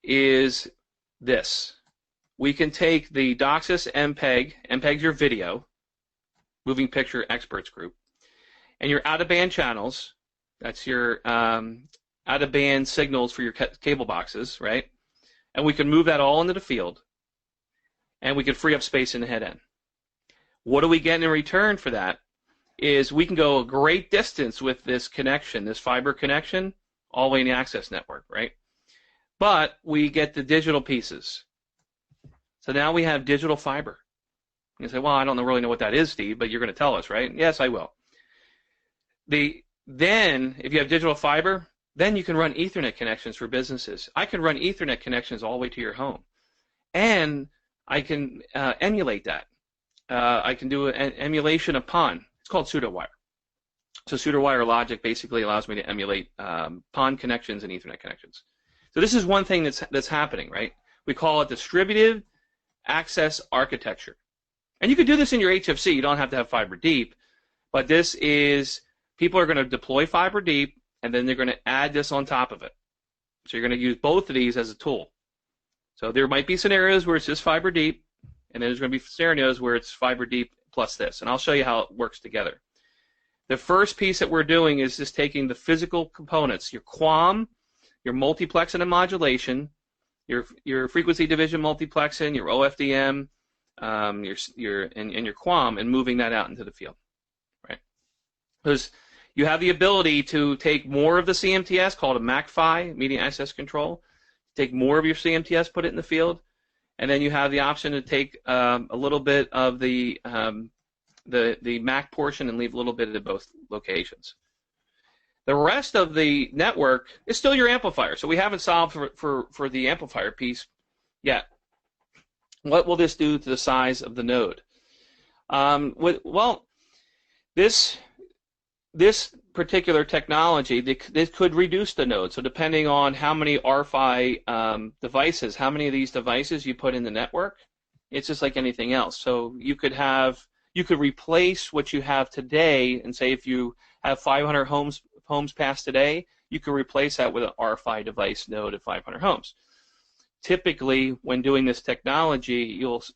is this. We can take the Docsis MPEG, MPEG's your video, moving picture experts group, and your out-of-band channels, that's your out-of-band signals for your cable boxes, right? And we can move that all into the field, and we can free up space in the head end. What do we get in return for that? Is we can go a great distance with this connection, this fiber connection, all the way in the access network, right? But we get the digital pieces. So now we have digital fiber. You say, well, I don't really know what that is, Steve, but you're going to tell us, right? Yes, I will. Then, if you have digital fiber, then you can run Ethernet connections for businesses. I can run Ethernet connections all the way to your home. And I can emulate that. I can do an emulation of PON. It's called pseudo-wire. So pseudo-wire logic basically allows me to emulate PON connections and Ethernet connections. So this is one thing that's happening, right? We call it distributed access architecture. And you could do this in your HFC. You don't have to have fiber deep. But this is, people are going to deploy fiber deep, and then they're going to add this on top of it. So you're going to use both of these as a tool. So there might be scenarios where it's just fiber deep, and then there's going to be scenarios where it's fiber deep plus this. And I'll show you how it works together. The first piece that we're doing is just taking the physical components, your QAM, your multiplexing and modulation, your frequency division multiplexing, your OFDM, your QAM, and moving that out into the field, right? Because you have the ability to take more of the CMTS, called a MAC-PHY, Media Access Control, take more of your CMTS, put it in the field, and then you have the option to take a little bit of the MAC portion and leave a little bit at both locations. The rest of the network is still your amplifier, so we haven't solved for the amplifier piece yet. What will this do to the size of the node? Well, this particular technology, this could reduce the node. So depending on how many RFI devices, how many of these devices you put in the network, it's just like anything else. So you could replace what you have today, and say if you have 500 homes passed today, you could replace that with an RFI device node at 500 homes. Typically, when doing this technology,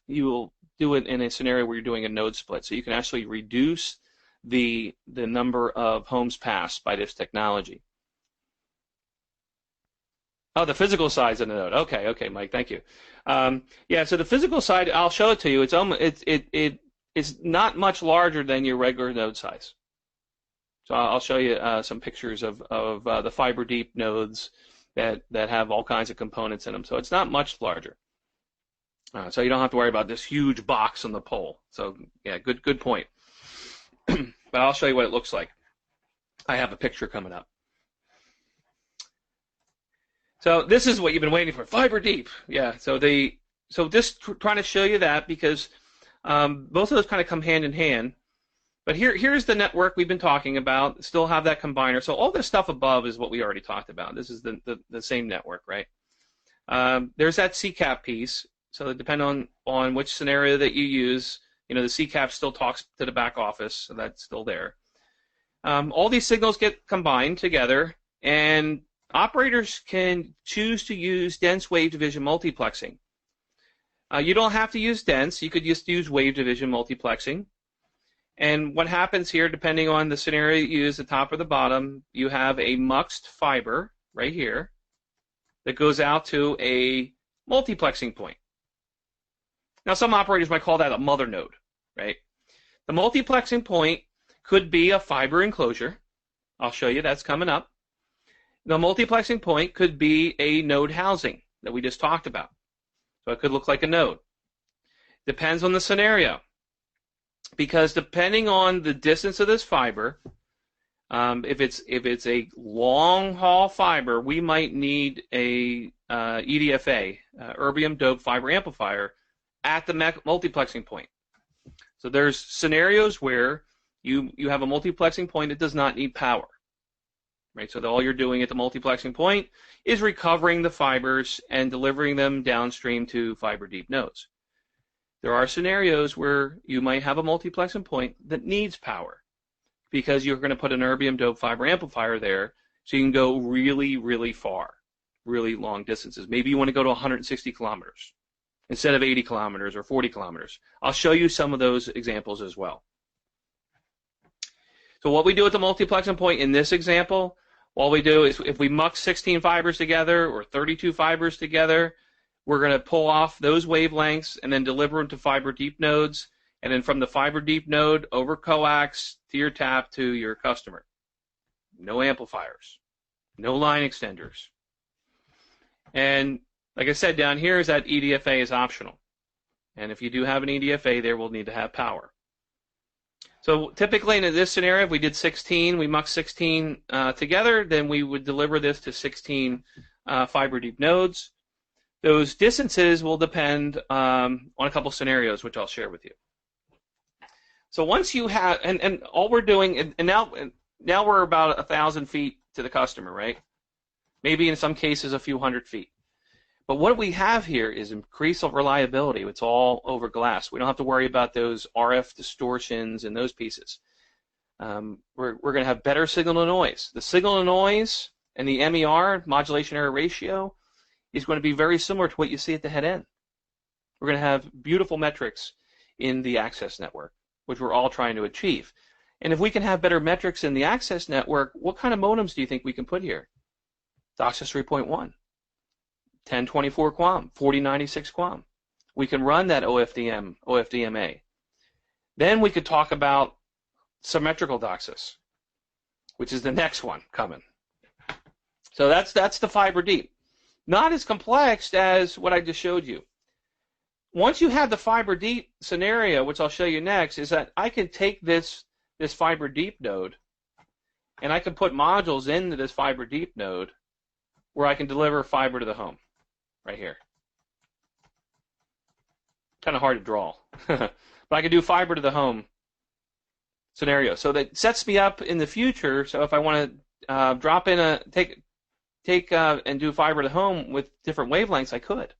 you'll do it in a scenario where you're doing a node split. So you can actually reduce the number of homes passed by this technology. Oh, the physical size of the node. Okay, Mike, thank you. Yeah, so the physical side, I'll show it to you. It's not much larger than your regular node size. So I'll show you some pictures of the fiber deep nodes that have all kinds of components in them. So it's not much larger. So you don't have to worry about this huge box on the pole. So yeah, good point. But I'll show you what it looks like. I have a picture coming up. So this is what you've been waiting for, fiber deep. Yeah. So just trying to show you that because both of those kind of come hand in hand. But here's the network we've been talking about. Still have that combiner. So all this stuff above is what we already talked about. This is the same network, right? There's that CCAP piece. So it depends on which scenario that you use. You know, the CCAP still talks to the back office, so that's still there. All these signals get combined together, and operators can choose to use dense wave division multiplexing. You don't have to use dense. You could just use wave division multiplexing. And what happens here, depending on the scenario you use, the top or the bottom, you have a muxed fiber right here that goes out to a multiplexing point. Now, some operators might call that a mother node, right? The multiplexing point could be a fiber enclosure. I'll show you, that's coming up. The multiplexing point could be a node housing that we just talked about. So it could look like a node. Depends on the scenario. Because depending on the distance of this fiber, if it's a long haul fiber, we might need a EDFA, erbium doped fiber amplifier, at the multiplexing point. So there's scenarios where you have a multiplexing point that does not need power, right? So all you're doing at the multiplexing point is recovering the fibers and delivering them downstream to fiber deep nodes. There are scenarios where you might have a multiplexing point that needs power because you're going to put an erbium doped fiber amplifier there so you can go really, really far, really long distances. Maybe you want to go to 160 kilometers instead of 80 kilometers or 40 kilometers. I'll show you some of those examples as well. So what we do at the multiplexing point in this example, all we do is if we mux 16 fibers together or 32 fibers together, we're going to pull off those wavelengths and then deliver them to fiber deep nodes, and then from the fiber deep node over coax to your tap to your customer. No amplifiers, no line extenders. And like I said, down here is that EDFA is optional. And if you do have an EDFA, there will need to have power. So typically in this scenario, if we did 16, we mux 16 together, then we would deliver this to 16 fiber deep nodes. Those distances will depend on a couple scenarios, which I'll share with you. So once you have, and all we're doing, and now we're about 1,000 feet to the customer, right? Maybe in some cases a few hundred feet. But what we have here is increased reliability. It's all over glass. We don't have to worry about those RF distortions and those pieces. We're going to have better signal to noise. The signal to noise and the MER, modulation error ratio, is going to be very similar to what you see at the head end. We're going to have beautiful metrics in the access network, which we're all trying to achieve. And if we can have better metrics in the access network, what kind of modems do you think we can put here? Docsis 3.1, 1024 QAM, 4096 QAM. We can run that OFDMA. Then we could talk about symmetrical Docsis, which is the next one coming. So that's the fiber deep. Not as complex as what I just showed you. Once you have the fiber deep scenario, which I'll show you next, is that I can take this fiber deep node and I can put modules into this fiber deep node where I can deliver fiber to the home right here. Kind of hard to draw, but I can do fiber to the home scenario. So that sets me up in the future. So if I want to drop in take and do fiber to home with different wavelengths, I could.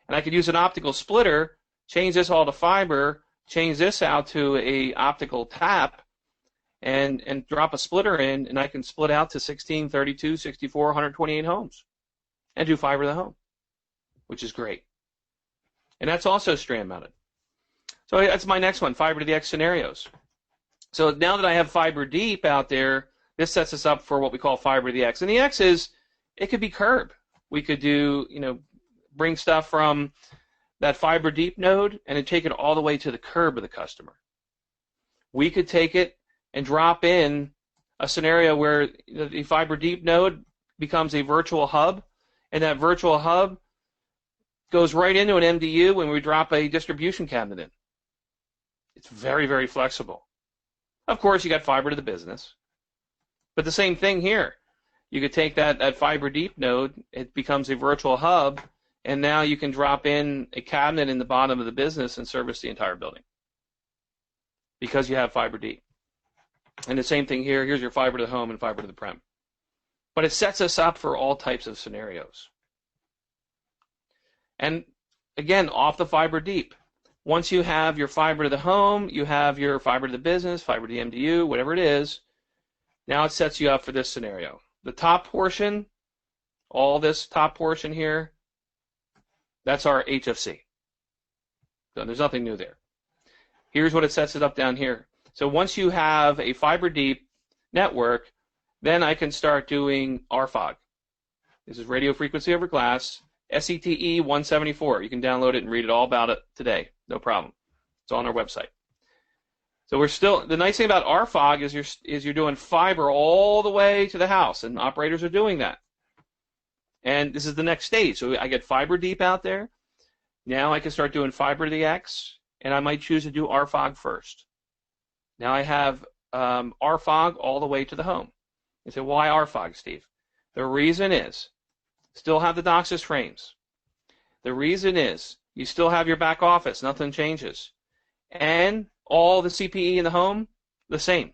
And I could use an optical splitter, change this all to fiber, change this out to a optical tap, and drop a splitter in, and I can split out to 16, 32, 64, 128 homes and do fiber to the home, which is great. And that's also strand mounted. So that's my next one, fiber to the X scenarios. So now that I have fiber deep out there, this sets us up for what we call fiber to the X. And the X is, it could be curb. We could do, bring stuff from that fiber deep node and then take it all the way to the curb of the customer. We could take it and drop in a scenario where the fiber deep node becomes a virtual hub, and that virtual hub goes right into an MDU when we drop a distribution cabinet in. It's very, very flexible. Of course, you got fiber to the business, but the same thing here. You could take that fiber deep node, it becomes a virtual hub, and now you can drop in a cabinet in the bottom of the business and service the entire building because you have fiber deep. And the same thing here. Here's your fiber to the home and fiber to the prem. But it sets us up for all types of scenarios. And again, off the fiber deep. Once you have your fiber to the home, you have your fiber to the business, fiber to the MDU, whatever it is, now it sets you up for this scenario. The top portion, all this top portion here, that's our HFC. So there's nothing new there. Here's what it sets it up down here. So once you have a fiber deep network, then I can start doing RFOG. This is radio frequency over glass, SCTE 174. You can download it and read it all about it today. No problem. It's on our website. So we're still, the nice thing about RFOG is you're doing fiber all the way to the house, and operators are doing that. And this is the next stage. So I get fiber deep out there. Now I can start doing fiber to the X, and I might choose to do RFOG first. Now I have RFOG all the way to the home. You say, why RFOG, Steve? The reason is, still have the Docsis frames. The reason is, you still have your back office, nothing changes. And all the CPE in the home, the same.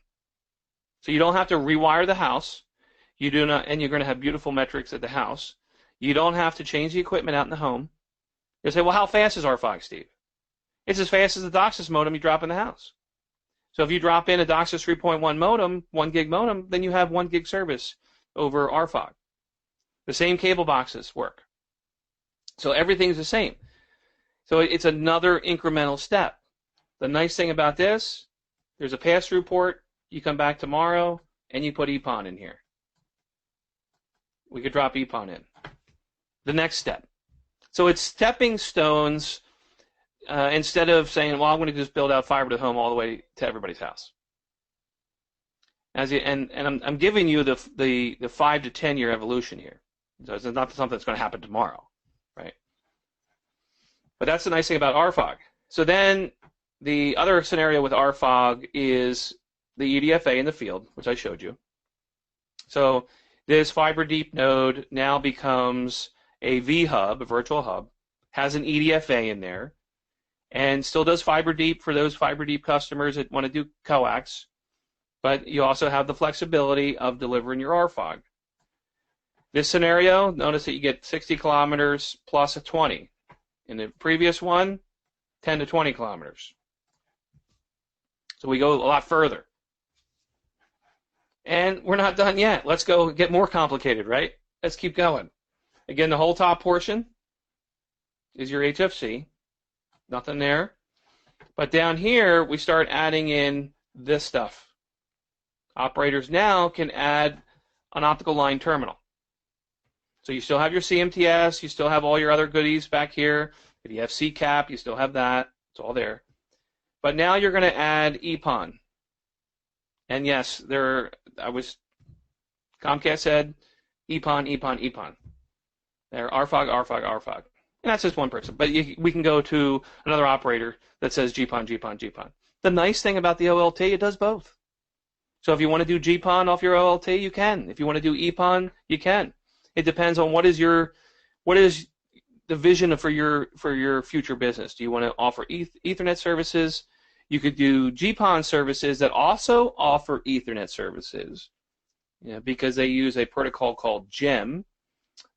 So you don't have to rewire the house. You do not, and you're going to have beautiful metrics at the house. You don't have to change the equipment out in the home. You say, well, how fast is RFOG, Steve? It's as fast as the Docsis modem you drop in the house. So if you drop in a Docsis 3.1 modem, 1 gig modem, then you have 1 gig service over RFOG. The same cable boxes work. So everything's the same. So it's another incremental step. The nice thing about this, there's a pass-through port. You come back tomorrow, and you put EPON in here. We could drop EPON in. The next step. So it's stepping stones instead of saying, well, I'm going to just build out fiber to the home all the way to everybody's house. I'm giving you the 5 to 10 year evolution here. So it's not something that's going to happen tomorrow, right? But that's the nice thing about RFOG. So then the other scenario with RFOG is the EDFA in the field, which I showed you. So this fiber deep node now becomes a V-hub, a virtual hub, has an EDFA in there, and still does fiber deep for those fiber deep customers that want to do coax, but you also have the flexibility of delivering your RFOG. This scenario, notice that you get 60 kilometers plus a 20. In the previous one, 10 to 20 kilometers. So we go a lot further. And we're not done yet. Let's go get more complicated, right? Let's keep going. Again, the whole top portion is your HFC. Nothing there. But down here, we start adding in this stuff. Operators now can add an optical line terminal. So you still have your CMTS, you still have all your other goodies back here. If you have CCAP, you still have that. It's all there. But now you're going to add EPON. And yes, Comcast said EPON, EPON, EPON. They're RFOG, RFOG, RFOG. And that's just one person. But we can go to another operator that says GPON, GPON, GPON. The nice thing about the OLT, it does both. So if you want to do GPON off your OLT, you can. If you want to do EPON, you can. It depends on what is the vision for your future business. Do you want to offer Ethernet services? You could do GPON services that also offer Ethernet services, because they use a protocol called GEM.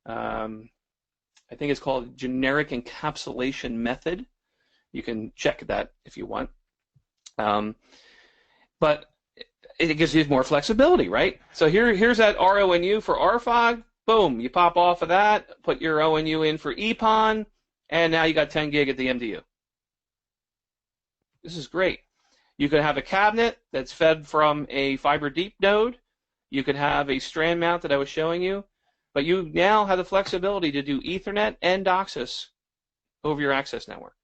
I think it's called Generic Encapsulation Method. You can check that if you want. But it gives you more flexibility, right? So here's that RONU for RFOG. Boom, you pop off of that, put your ONU in for EPON, and now you got 10 gig at the MDU. This is great. You could have a cabinet that's fed from a fiber deep node. You could have a strand mount that I was showing you, but you now have the flexibility to do Ethernet and Docsis over your access network.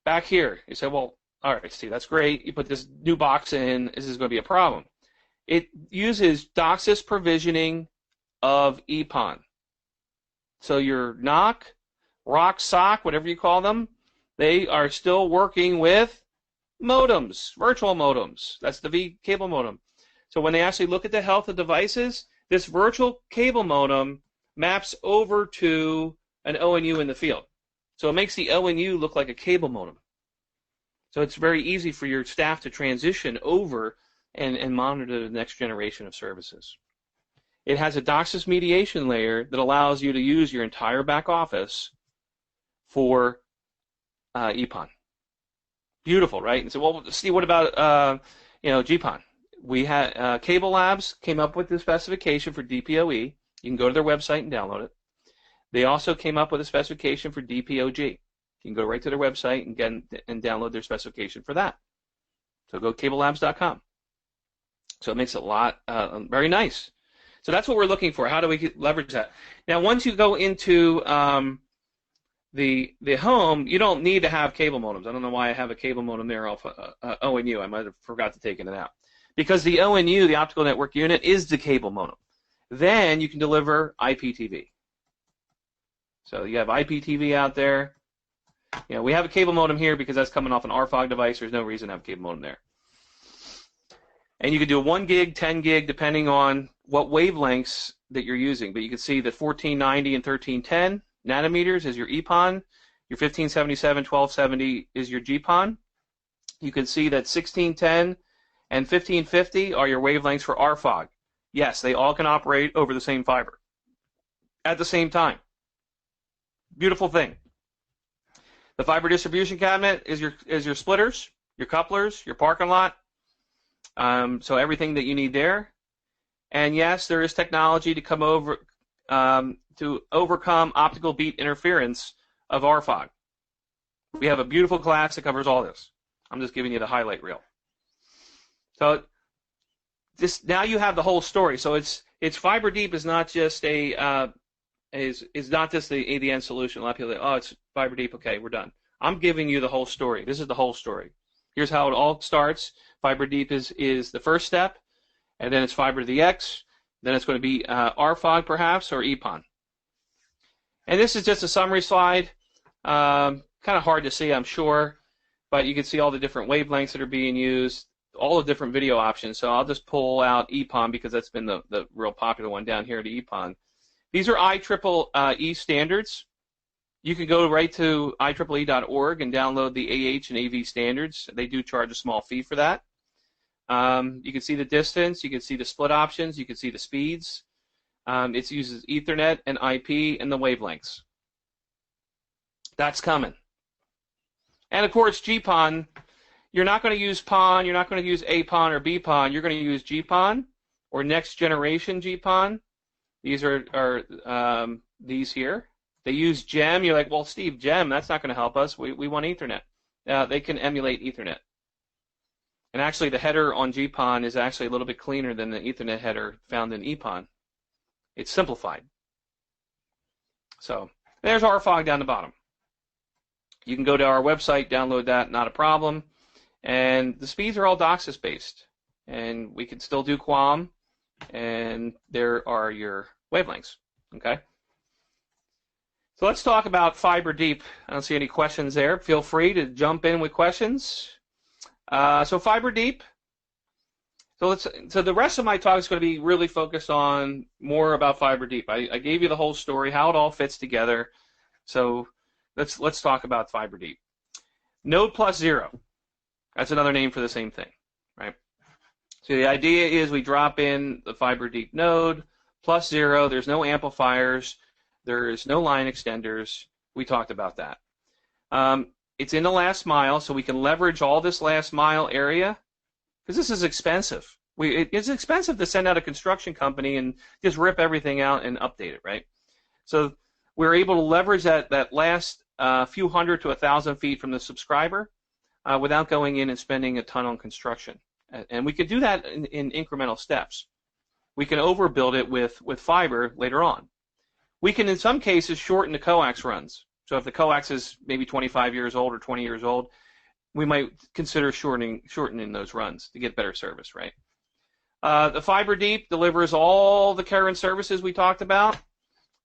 Back here, you say, well, all right, Steve, that's great. You put this new box in, this is going to be a problem. It uses Docsis provisioning of EPON. So your NOC, ROC, SOC, whatever you call them, they are still working with modems, virtual modems. That's the V cable modem. So when they actually look at the health of devices, this virtual cable modem maps over to an ONU in the field. So it makes the ONU look like a cable modem. So it's very easy for your staff to transition over and monitor the next generation of services. It has a Docsis mediation layer that allows you to use your entire back office for EPON. Beautiful, right? And so, well, Steve, what about GPON? We had Cable Labs came up with the specification for DPoE. You can go to their website and download it. They also came up with a specification for DPoG. You can go right to their website and download their specification for that. So go cablelabs.com. So it makes it a lot very nice. So that's what we're looking for. How do we leverage that? Now, once you go into the home, you don't need to have cable modems. I don't know why I have a cable modem there off ONU. I might have forgot to take it out. Because the ONU, the optical network unit, is the cable modem. Then you can deliver IPTV. So you have IPTV out there. You know, we have a cable modem here because that's coming off an RFOG device. There's no reason to have a cable modem there. And you can do a 1 gig, 10 gig, depending on what wavelengths that you're using. But you can see that 1490 and 1310 nanometers is your EPON. Your 1577, 1270 is your GPON. You can see that 1610 and 1550 are your wavelengths for RFOG. Yes, they all can operate over the same fiber at the same time. Beautiful thing. The fiber distribution cabinet is your splitters, your couplers, your parking lot. So everything that you need there. And yes, there is technology to come over to overcome optical beat interference of RFOG. We have a beautiful class that covers all this. I'm just giving you the highlight reel. So this now you have the whole story. So it's fiber deep is not just a is not just the ADN solution. A lot of people say, oh, it's fiber deep. Okay, we're done. I'm giving you the whole story. This is the whole story. Here's how it all starts. Fiber deep is the first step, and then it's fiber to the X. Then it's going to be RFOG perhaps or EPON. And this is just a summary slide. Kind of hard to see, I'm sure, but you can see all the different wavelengths that are being used, all the different video options. So I'll just pull out EPON because that's been the real popular one down here, the EPON. These are IEEE standards. You can go right to IEEE.org and download the AH and AV standards. They do charge a small fee for that. You can see the distance. You can see the split options. You can see the speeds. It uses Ethernet and IP and the wavelengths. That's coming. And of course, GPON, you're not going to use PON. You're not going to use APON or BPON. You're going to use GPON or next generation GPON. These are these here. They use GEM. You're like, well, Steve, GEM, that's not going to help us. We want Ethernet. They can emulate Ethernet. And actually, the header on GPON is actually a little bit cleaner than the Ethernet header found in EPON. It's simplified. So there's RFOG down the bottom. You can go to our website, download that, not a problem. And the speeds are all Docsis based. And we can still do QAM. And there are your wavelengths. Okay? So let's talk about fiber deep. I don't see any questions there. Feel free to jump in with questions. So fiber deep. So the rest of my talk is going to be really focused on more about fiber deep. I gave you the whole story, how it all fits together. So let's talk about fiber deep. Node plus zero. That's another name for the same thing, right? So the idea is we drop in the fiber deep node plus zero. There's no amplifiers. There's no line extenders. We talked about that. It's in the last mile, so we can leverage all this last mile area because this is expensive. It's expensive to send out a construction company and just rip everything out and update it, right? So we're able to leverage that last few hundred to 1,000 feet from the subscriber without going in and spending a ton on construction. And we could do that in incremental steps. We can overbuild it with fiber later on. We can, in some cases, shorten the coax runs. So if the coax is maybe 25 years old or 20 years old, we might consider shortening those runs to get better service, right? The Fiber Deep delivers all the current services we talked about.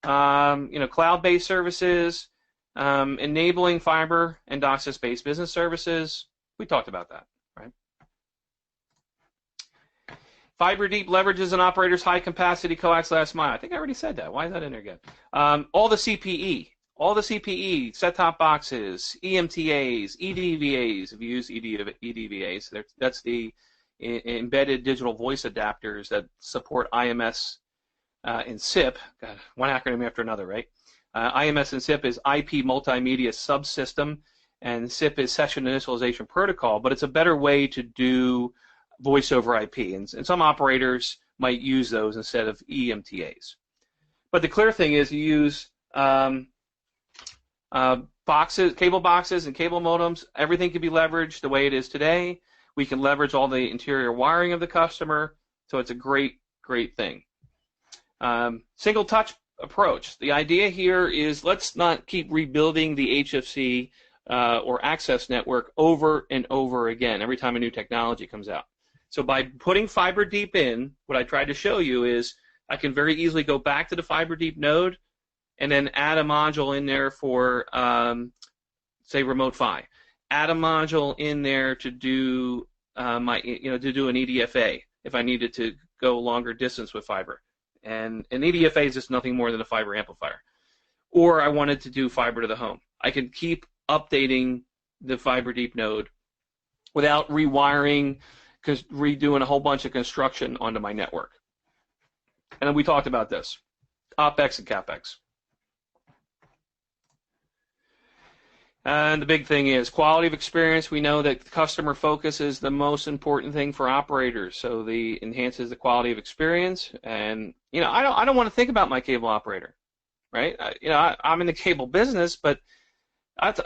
Cloud-based services, enabling fiber and Docsis-based business services. We talked about that, right? Fiber Deep leverages an operator's high-capacity coax last mile. I think I already said that. Why is that in there again? All the CPE, set-top boxes, EMTAs, EDVAs. If you use EDVAs, that's the embedded digital voice adapters that support IMS and SIP. God, one acronym after another, right? IMS and SIP is IP Multimedia Subsystem, and SIP is Session Initialization Protocol, but it's a better way to do voice over IP, and some operators might use those instead of EMTAs. But the clear thing is you use boxes, cable boxes and cable modems. Everything can be leveraged the way it is today. We can leverage all the interior wiring of the customer, so it's a great thing. Single touch approach. The idea here is let's not keep rebuilding the HFC or access network over and over again every time a new technology comes out. So by putting Fiber Deep in, what I tried to show you is I can very easily go back to the Fiber Deep node and then add a module in there for, say, Remote PHY. Add a module in there to do to do an EDFA if I needed to go longer distance with fiber. And an EDFA is just nothing more than a fiber amplifier. Or I wanted to do fiber to the home. I can keep updating the Fiber Deep node without rewiring, redoing a whole bunch of construction onto my network. And then we talked about this, OpEx and CapEx. And the big thing is quality of experience. We know that customer focus is the most important thing for operators, so the enhances the quality of experience. And I don't want to think about my cable operator, right? I'm in the cable business, but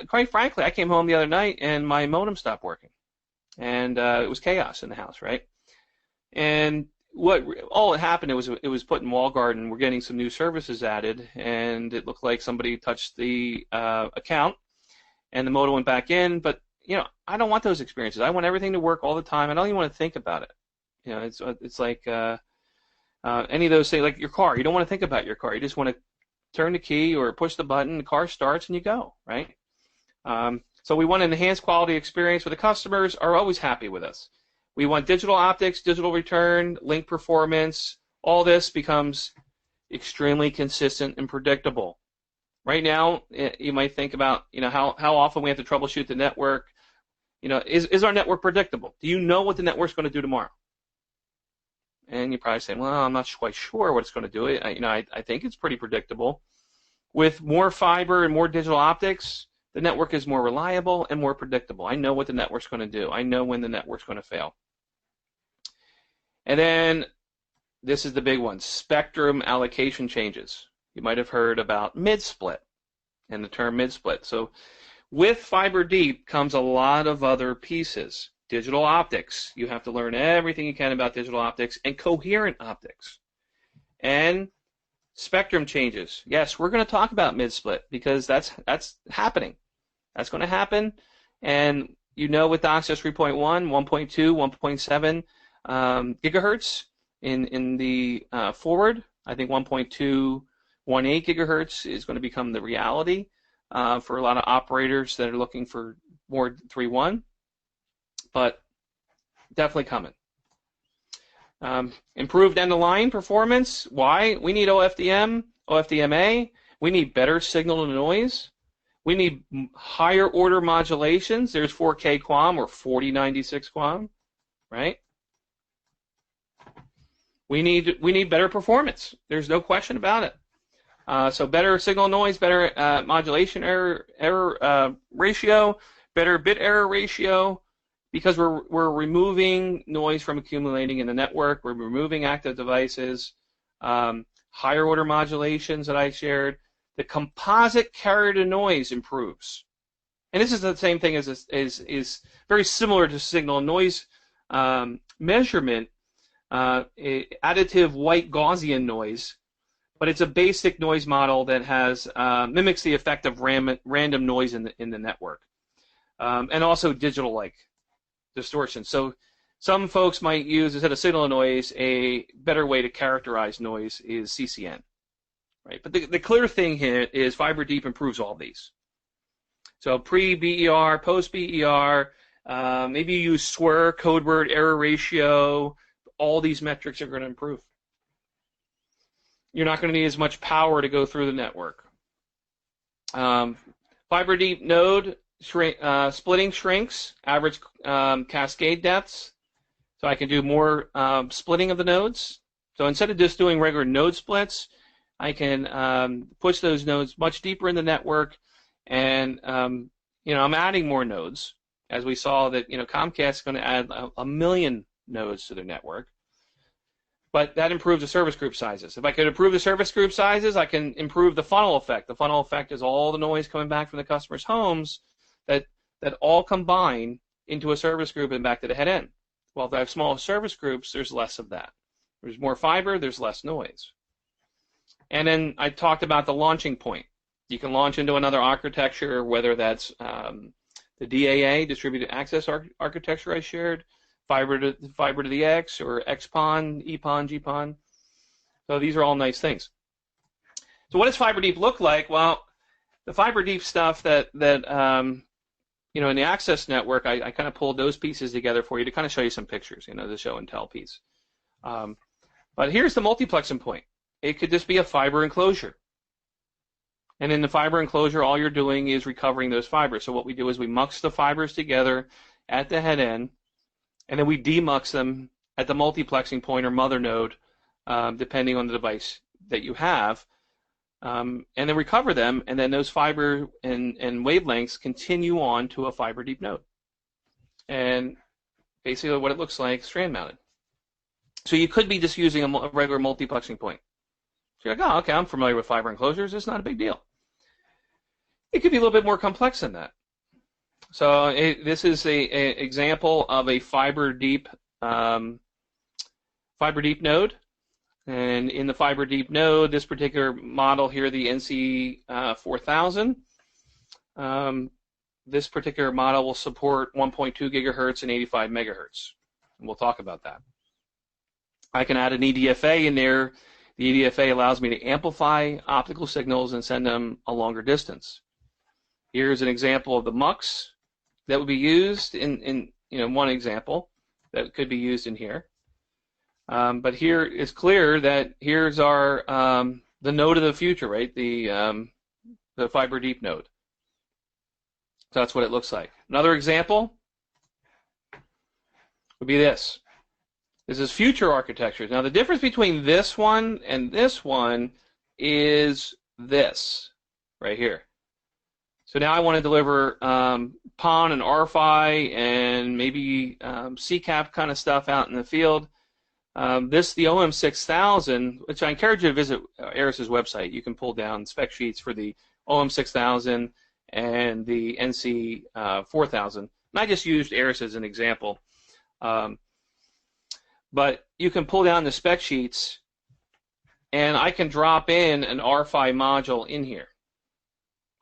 quite frankly, I came home the other night and my modem stopped working, and it was chaos in the house, right? And all that happened, it was put in wall garden. We're getting some new services added, and it looked like somebody touched the account. And the modem went back in, but I don't want those experiences. I want everything to work all the time. I don't even want to think about it. It's like any of those things, like your car. You don't want to think about your car. You just want to turn the key or push the button. The car starts and you go, right? So we want an enhanced quality experience where the customers are always happy with us. We want digital optics, digital return, link performance. All this becomes extremely consistent and predictable. Right now, you might think about how often we have to troubleshoot the network. Is our network predictable? Do you know what the network's going to do tomorrow? And you're probably saying, well, I'm not quite sure what it's going to do. I think it's pretty predictable. With more fiber and more digital optics, the network is more reliable and more predictable. I know what the network's going to do. I know when the network's going to fail. And then this is the big one, spectrum allocation changes. You might have heard about mid-split and the term mid-split. So with Fiber Deep comes a lot of other pieces. Digital optics. You have to learn everything you can about digital optics and coherent optics. And spectrum changes. Yes, we're going to talk about mid-split because that's happening. That's going to happen. And with DOCSIS 3.1, 1.2, 1.7 gigahertz in the forward, I think 1.2 1.8 gigahertz is going to become the reality for a lot of operators that are looking for more 3.1, but definitely coming. Improved end-of-line performance. Why? We need OFDM, OFDMA. We need better signal to noise. We need higher order modulations. There's 4K QAM or 4096 QAM, right? We need better performance. There's no question about it. So better signal noise, better modulation error ratio, better bit error ratio, because we're removing noise from accumulating in the network. We're removing active devices, higher order modulations that I shared. The composite carrier to noise improves, and this is the same thing as is very similar to signal noise measurement, additive white Gaussian noise. But it's a basic noise model that has mimics the effect of random noise in the network, and also digital-like distortion. So Some folks might use, instead of signal noise, a better way to characterize noise is CCN, right? But the clear thing here is fiber deep improves all these. So pre-BER, post-BER, maybe you use SWER, code word, error ratio, all these metrics are going to improve. You're not going to need as much power to go through the network. Fiber deep node splitting shrinks, average cascade depths. So I can do more splitting of the nodes. So instead of just doing regular node splits, I can push those nodes much deeper in the network, and I'm adding more nodes. As we saw that Comcast is going to add a million nodes to their network. But that improves the service group sizes. If I can improve the service group sizes, I can improve the funnel effect. The funnel effect is all the noise coming back from the customers' homes that all combine into a service group and back to the head end. Well, if I have smaller service groups, there's less of that. There's more fiber, there's less noise. And then I talked about the launching point. You can launch into another architecture, whether that's the DAA, distributed access architecture I shared, fiber to the X, or XPON, EPON, GPON. So these are all nice things. So what does fiber deep look like? Well, the fiber deep stuff that in the access network, I kind of pulled those pieces together for you to kind of show you some pictures, the show and tell piece. But here's the multiplexing point. It could just be a fiber enclosure. And in the fiber enclosure, all you're doing is recovering those fibers. So what we do is we mux the fibers together at the head end, and then we demux them at the multiplexing point or mother node, depending on the device that you have, and then recover them, and then those fiber and wavelengths continue on to a fiber deep node. And basically what it looks like, strand mounted. So you could be just using a regular multiplexing point. So you're like, oh, okay, I'm familiar with fiber enclosures. It's not a big deal. It could be a little bit more complex than that. So this is a example of a fiber deep node. And in the fiber deep node, this particular model here, the NC 4000, this particular model will support 1.2 gigahertz and 85 megahertz. And we'll talk about that. I can add an EDFA in there. The EDFA allows me to amplify optical signals and send them a longer distance. Here's an example of the MUX that would be used in one example that could be used in here. But here it's clear that here's our the node of the future, right? The fiber deep node. So that's what it looks like. Another example would be this. This is future architectures. Now the difference between this one and this one is this right here. So now I want to deliver PON and RFI and maybe CCAP kind of stuff out in the field. The OM6000, which I encourage you to visit ARIS's website. You can pull down spec sheets for the OM6000 and the NC 4000. And I just used ARIS as an example. But you can pull down the spec sheets, and I can drop in an RFI module in here.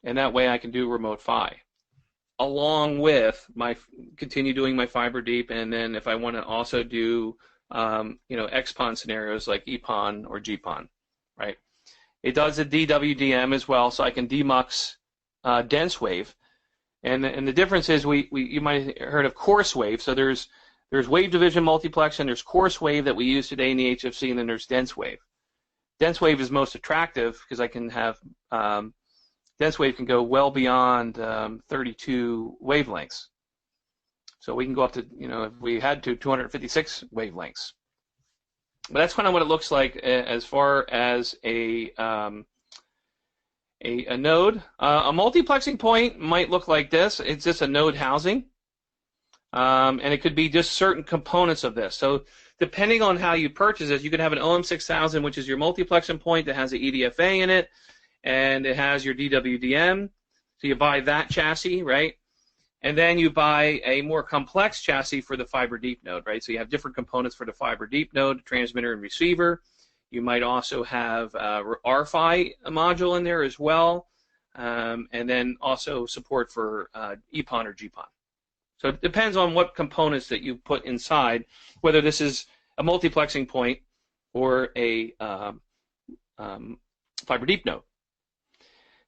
And that way I can do remote PHY, along with continue doing my fiber deep, and then if I want to also do XPON scenarios like EPON or GPON, right? It does a DWDM as well, so I can demux dense wave. And the difference is you might have heard of coarse wave. So there's wave division multiplex, and there's coarse wave that we use today in the HFC, and then there's dense wave. Dense wave is most attractive because I can have dense wave can go well beyond 32 wavelengths. So we can go up to, if we had to, 256 wavelengths. But that's kind of what it looks like as far as a node. A multiplexing point might look like this. It's just a node housing. And it could be just certain components of this. So depending on how you purchase it, you could have an OM6000, which is your multiplexing point that has an EDFA in it, and it has your DWDM. So you buy that chassis, right? And then you buy a more complex chassis for the fiber deep node, right? So you have different components for the fiber deep node, transmitter and receiver. You might also have RFI module in there as well, and then also support for EPON or GPON. So it depends on what components that you put inside, whether this is a multiplexing point or a fiber deep node.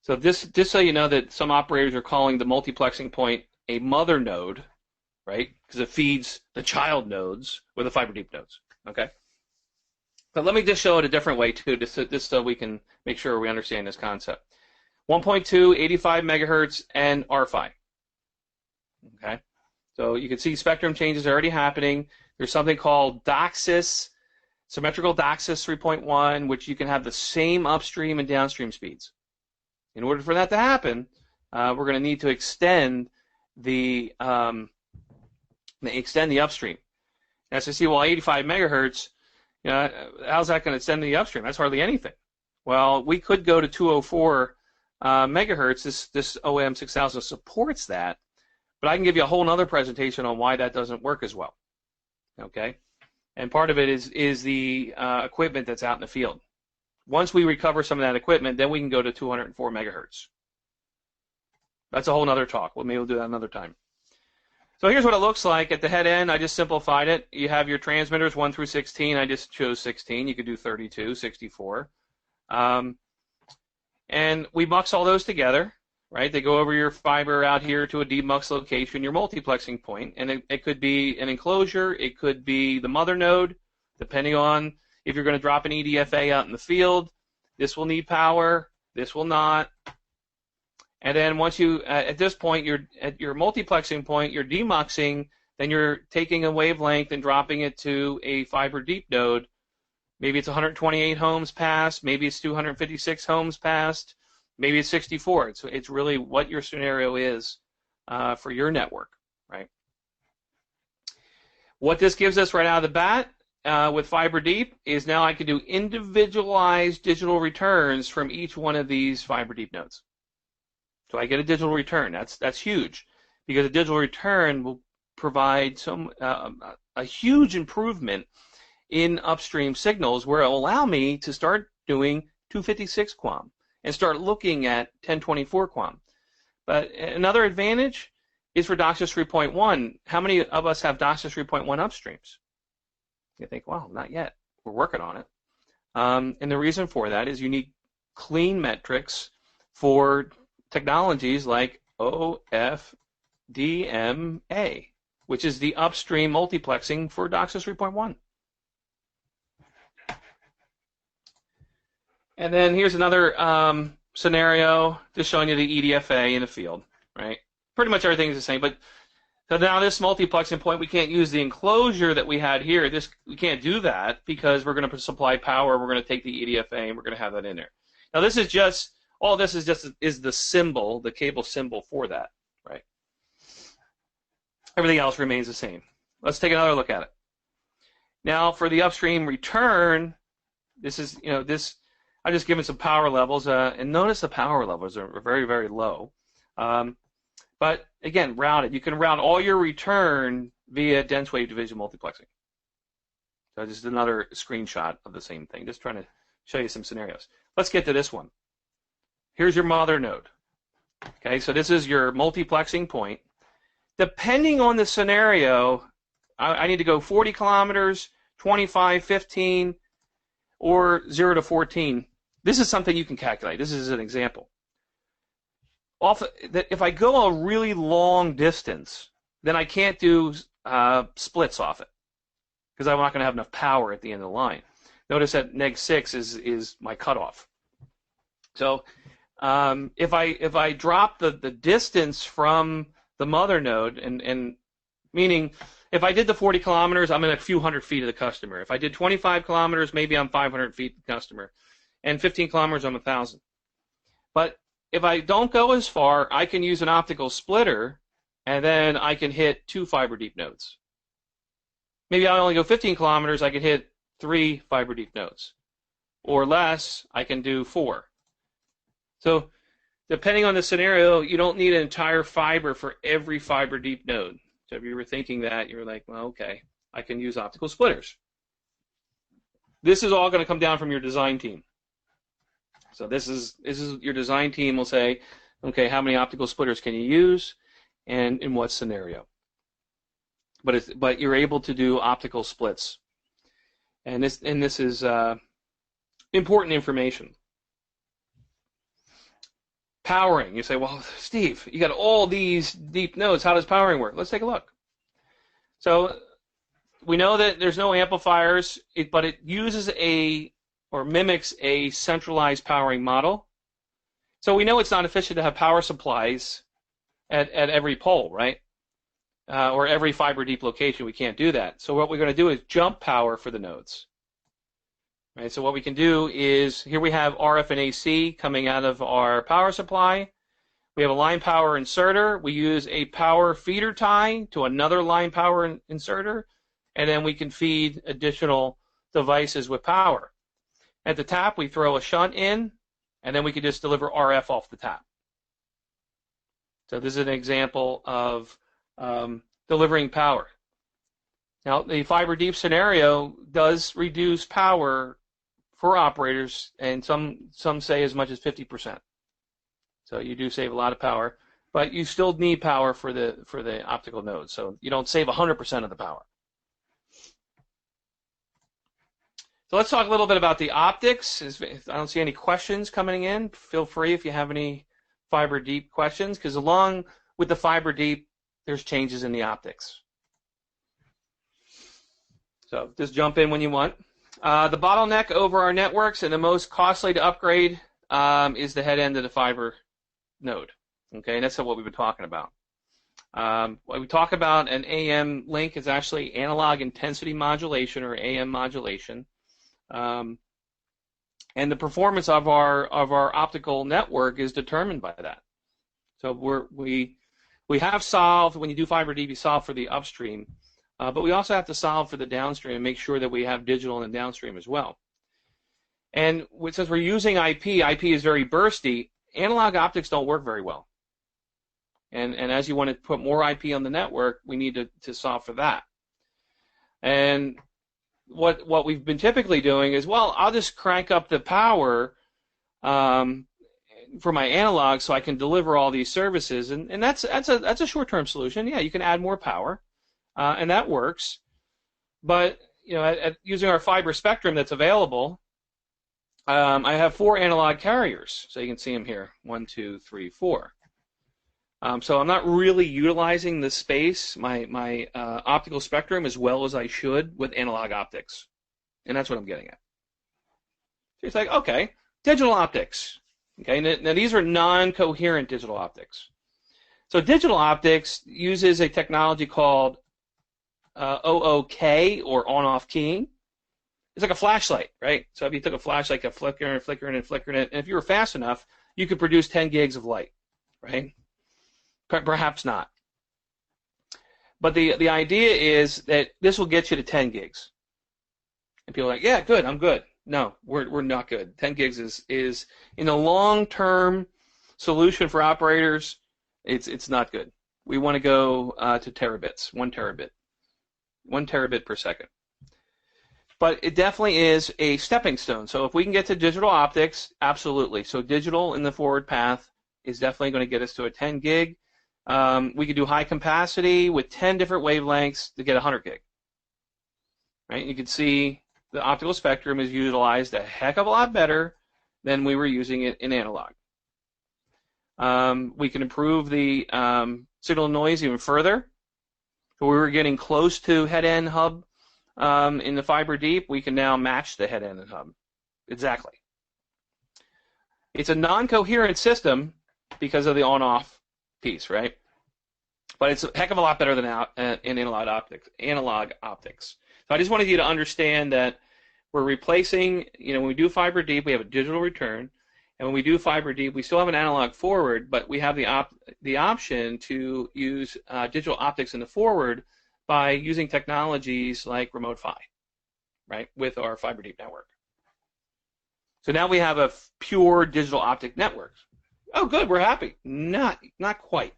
So this, just so you know that some operators are calling the multiplexing point a mother node, right? Because it feeds the child nodes with the fiber deep nodes, okay? But let me just show it a different way too, just so we can make sure we understand this concept. 1.2, 85 megahertz, and RFI, okay? So you can see spectrum changes are already happening. There's something called Docsis, symmetrical Docsis 3.1, which you can have the same upstream and downstream speeds. In order for that to happen, we're going to need to extend the upstream. And as you see, well, 85 megahertz, you know, how's that going to extend the upstream? That's hardly anything. Well, we could go to 204 megahertz. This OM 6000 supports that, but I can give you a whole other presentation on why that doesn't work as well. Okay, and part of it is the equipment that's out in the field. Once we recover some of that equipment, then we can go to 204 megahertz. That's a whole other talk. Well, maybe we'll do that another time. So here's what it looks like at the head end. I just simplified it. You have your transmitters 1 through 16. I just chose 16. You could do 32, 64. And we mux all those together, right? They go over your fiber out here to a demux location, your multiplexing point. And it could be an enclosure. It could be the mother node, depending on if you're going to drop an EDFA out in the field. This will need power. This will not. And then once you, at this point, you're at your multiplexing point, you're demuxing, then you're taking a wavelength and dropping it to a fiber deep node. Maybe it's 128 homes passed, maybe it's 256 homes passed, maybe it's 64. It's really what your scenario is for your network, right? What this gives us right out of the bat with fiber deep is now I can do individualized digital returns from each one of these fiber deep nodes. So I get a digital return. That's huge, because a digital return will provide a huge improvement in upstream signals, where it will allow me to start doing 256 QAM and start looking at 1024 QAM. But another advantage is for Docsis 3.1. How many of us have Docsis 3.1 upstreams? You think, well, not yet. We're working on it. And the reason for that is you need clean metrics for technologies like OFDMA, which is the upstream multiplexing for Docsis 3.1. And then here's another scenario, just showing you the EDFA in the field, right? Pretty much everything is the same, but so now this multiplexing point, we can't use the enclosure that we had here. We can't do that because we're going to supply power. We're going to take the EDFA and we're going to have that in there. Now this is just, all this is just the symbol, the cable symbol for that, right? Everything else remains the same. Let's take another look at it. Now for the upstream return, this is, you know, this, I've just given some power levels, and notice the power levels are very, very low. But again, route it. You can route all your return via dense wave division multiplexing. So this is another screenshot of the same thing, just trying to show you some scenarios. Let's get to this one. Here's your mother node. Okay, so this is your multiplexing point. Depending on the scenario, I need to go 40 kilometers, 25, 15, or 0 to 14. This is something you can calculate. This is an example. If I go a really long distance, then I can't do splits off it, because I'm not going to have enough power at the end of the line. Notice that -6 is my cutoff. So if I drop the distance from the mother node, and meaning if I did the 40 kilometers, I'm in a few hundred feet of the customer. If I did 25 kilometers, maybe I'm 500 feet of the customer. And 15 kilometers, I'm 1,000. But if I don't go as far, I can use an optical splitter, and then I can hit 2 fiber deep nodes. Maybe I only go 15 kilometers, I can hit 3 fiber deep nodes. Or less, I can do 4. So depending on the scenario, you don't need an entire fiber for every fiber deep node. So if you were thinking that, you were like, well, okay, I can use optical splitters. This is all going to come down from your design team. So this is your design team will say, okay, how many optical splitters can you use, and in what scenario? but you're able to do optical splits, and this is important information. Powering. You say, well, Steve, you got all these deep nodes. How does powering work? Let's take a look. So we know that there's no amplifiers, but it uses or mimics a centralized powering model. So we know it's not efficient to have power supplies at every pole, right? Or every fiber deep location. We can't do that. So what we're going to do is jump power for the nodes. Right, so what we can do is, here we have RF and AC coming out of our power supply. We have a line power inserter. We use a power feeder tie to another line power inserter, and then we can feed additional devices with power. At the tap, we throw a shunt in, and then we can just deliver RF off the tap. So this is an example of delivering power. Now, the fiber deep scenario does reduce power for operators, and some say as much as 50%. So you do save a lot of power, but you still need power for the optical nodes. So you don't save 100% of the power. So let's talk a little bit about the optics. I don't see any questions coming in. Feel free if you have any fiber deep questions, because along with the fiber deep, there's changes in the optics. So just jump in when you want. The bottleneck over our networks and the most costly to upgrade is the head end of the fiber node. Okay, and that's what we've been talking about. When we talk about an AM link, is actually analog intensity modulation, or AM modulation. And the performance of our optical network is determined by that. So we have solved, when you do fiber deep, you solve for the upstream. But we also have to solve for the downstream and make sure that we have digital in the downstream as well. And since we're using IP is very bursty, analog optics don't work very well. And as you want to put more IP on the network, we need to solve for that. And what we've been typically doing is, well, I'll just crank up the power for my analog so I can deliver all these services. And that's a short-term solution. Yeah, you can add more power. And that works, but using our fiber spectrum that's available, I have 4 analog carriers, so you can see them here, 1, 2, 3, 4. So I'm not really utilizing the space, my optical spectrum, as well as I should with analog optics, and that's what I'm getting at. So it's like, okay, digital optics. Okay, now these are non-coherent digital optics. So digital optics uses a technology called OOK, or on-off keying. It's like a flashlight, right? So if you took a flashlight, kept flickering and flickering and flickering it, and if you were fast enough, you could produce 10 gigs of light, right? Perhaps not. But the idea is that this will get you to 10 gigs. And people are like, yeah, good, I'm good. No, we're not good. 10 gigs is in a long-term solution for operators, it's not good. We want to go to terabits, 1 terabit. 1 terabit per second. But it definitely is a stepping stone. So if we can get to digital optics, absolutely. So digital in the forward path is definitely going to get us to a 10 gig. We could do high capacity with 10 different wavelengths to get 100 gig. Right? You can see the optical spectrum is utilized a heck of a lot better than we were using it in analog. We can improve the signal noise even further. So we were getting close to head-end hub in the fiber deep. We can now match the head-end and hub. Exactly. It's a non-coherent system because of the on-off piece, right? But it's a heck of a lot better than in analog optics. So I just wanted you to understand that we're replacing, when we do fiber deep, we have a digital return. And when we do fiber deep, we still have an analog forward, but we have the option to use digital optics in the forward by using technologies like remote PHY, right, with our fiber deep network. So now we have a pure digital optic network. Oh, good, we're happy. Not quite.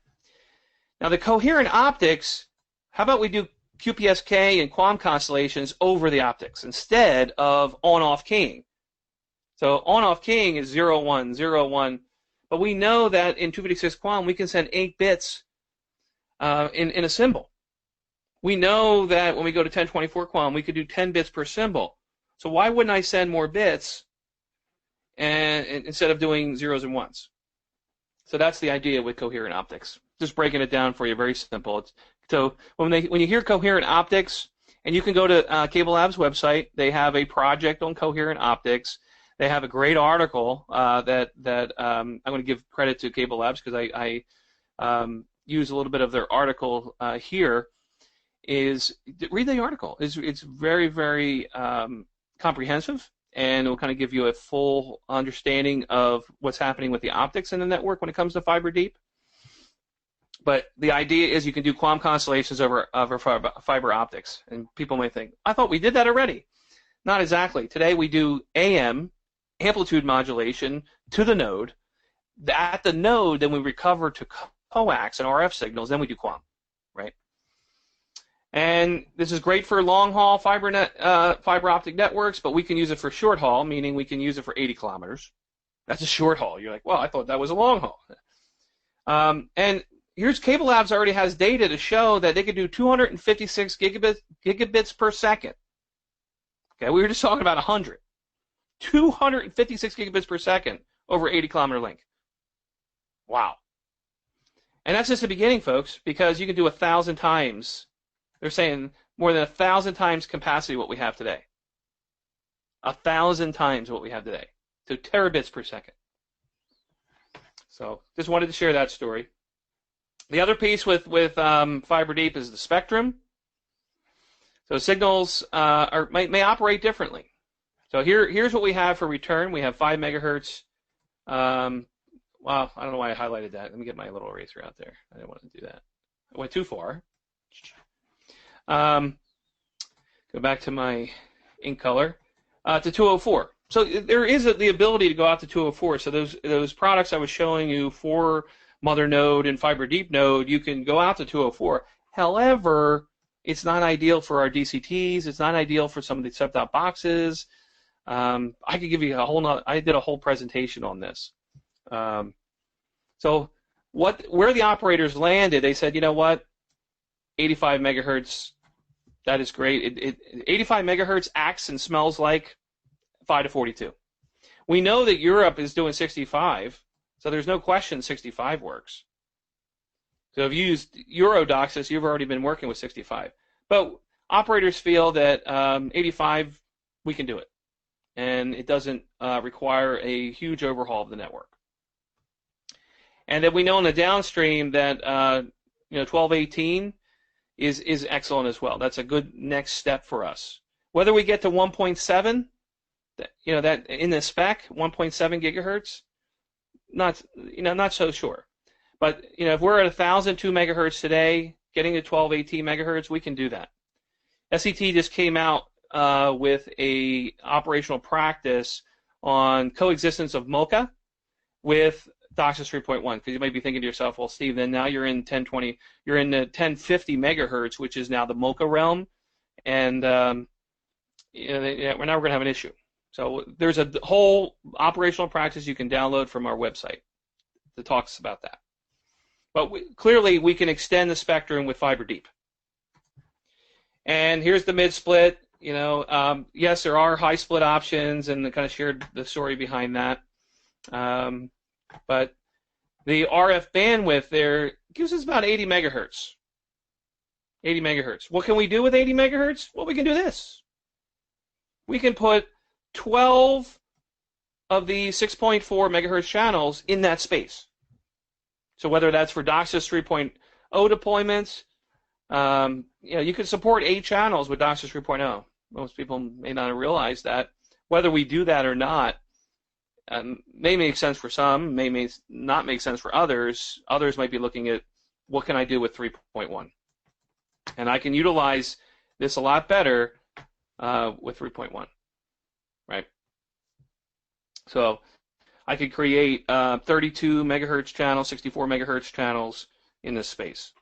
Now the coherent optics, how about we do QPSK and QAM constellations over the optics instead of on-off keying? So on-off keying is 0, 1, 0, 1, but we know that in 256 QAM we can send 8 bits in a symbol we know that when we go to 1024 QAM, we could do 10 bits per symbol. So why wouldn't I send more bits and instead of doing zeros and ones? So that's the idea with coherent optics. Just breaking it down for you, very simple. So when you hear coherent optics, and you can go to Cable Labs website, they have a project on coherent optics. They have a great article that I'm going to give credit to Cable Labs because I use a little bit of their article here. Read the article. It's very, very comprehensive, and it will kind of give you a full understanding of what's happening with the optics in the network when it comes to fiber deep. But the idea is you can do QAM constellations over fiber optics, and people may think, I thought we did that already. Not exactly. Today we do AM, amplitude modulation, to the node. At the node, then we recover to coax and RF signals, then we do QAM, right? And this is great for long-haul fiber optic networks, but we can use it for short-haul, meaning we can use it for 80 kilometers. That's a short-haul. You're like, well, I thought that was a long-haul. And here's Cable Labs already has data to show that they could do 256 gigabits per second. Okay, we were just talking about 100. 256 gigabits per second over 80-kilometer link. Wow. And that's just the beginning, folks, because you can do 1,000 times. They're saying more than 1,000 times capacity what we have today. 1,000 times what we have today. So terabits per second. So just wanted to share that story. The other piece with fiber deep is the spectrum. So signals may operate differently. So here's what we have for return. We have 5 megahertz. Well, I don't know why I highlighted that. Let me get my little eraser out there. I didn't want to do that. I went too far. Go back to my ink color to 204. So there is the ability to go out to 204. So those products I was showing you for Mother Node and Fiber Deep Node, you can go out to 204. However, it's not ideal for our DCTs. It's not ideal for some of the set-top boxes. I could give you I did a whole presentation on this. So where the operators landed, they said, you know what, 85 megahertz, that is great. 85 megahertz acts and smells like 5 to 42. We know that Europe is doing 65, so there's no question 65 works. So if you used Docsis, you've already been working with 65. But operators feel that 85, we can do it. And it doesn't require a huge overhaul of the network. And then we know in the downstream that 1218 is excellent as well. That's a good next step for us. Whether we get to 1.7, that in the spec, 1.7 gigahertz, not so sure. But if we're at 1,002 megahertz today, getting to 1218 megahertz, we can do that. SCTE just came out with a operational practice on coexistence of MoCA with Docsis 3.1, because you might be thinking to yourself, well, Steve, then now you're in 1020, you're in the 1050 megahertz, which is now the MoCA realm, and now we're going to have an issue. So there's a whole operational practice you can download from our website that talks about that. But clearly, we can extend the spectrum with fiber deep. And here's the mid-split. Yes, there are high split options, and I kind of shared the story behind that. But the RF bandwidth there gives us about 80 megahertz. 80 megahertz. What can we do with 80 megahertz? Well, we can do this. We can put 12 of the 6.4 megahertz channels in that space. So whether that's for Docsis 3.0 deployments, you can support 8 channels with Docsis 3.0. Most people may not have realized that. Whether we do that or not may make sense for some, may not make sense for others. Others might be looking at what can I do with 3.1, and I can utilize this a lot better with 3.1, right? So I could create 32 megahertz channels, 64 megahertz channels in this space.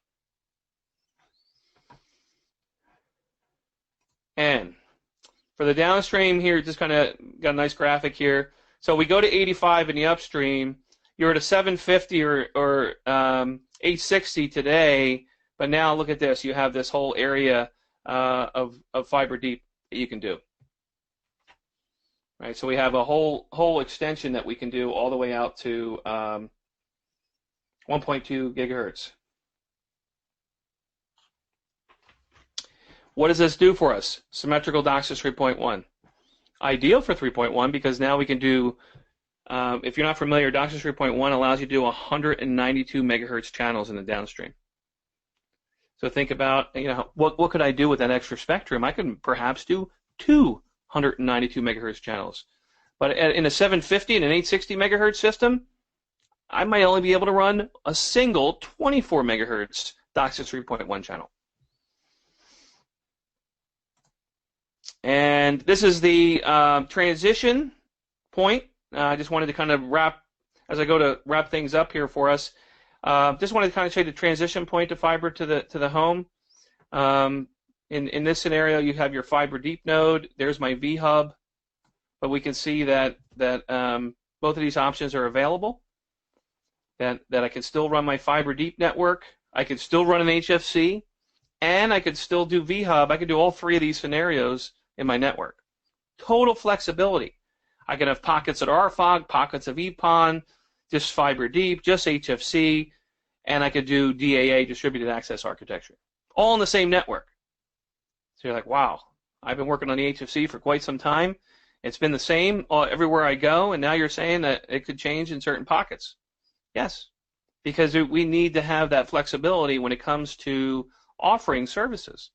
And for the downstream here, just kind of got a nice graphic here. So we go to 85 in the upstream. You're at a 750 or 860 today But now look at this. You have this whole area of fiber deep that you can do. Right, so we have a whole extension that we can do all the way out to 1.2 gigahertz. What does this do for us? Symmetrical DOCSIS 3.1. Ideal for 3.1 because now we can do, if you're not familiar, DOCSIS 3.1 allows you to do 192 megahertz channels in the downstream. So think about, what could I do with that extra spectrum? I could perhaps do 292 megahertz channels. But in a 750 and an 860 megahertz system, I might only be able to run a single 24 megahertz DOCSIS 3.1 channel. And this is the transition point. I just wanted to kind of as I go to wrap things up here for us, just wanted to kind of show you the transition point to fiber to the home. In this scenario, you have your fiber deep node. There's my V-hub, but we can see that both of these options are available. That I can still run my fiber deep network. I could still run an HFC, and I could still do V-hub. I could do all three of these scenarios in my network. Total flexibility. I can have pockets of RFOG, pockets of EPON, just fiber deep, just HFC, and I could do DAA, distributed access architecture, all in the same network. So you're like, wow, I've been working on the HFC for quite some time. It's been the same everywhere I go, and now you're saying that it could change in certain pockets. Yes, because we need to have that flexibility when it comes to offering services.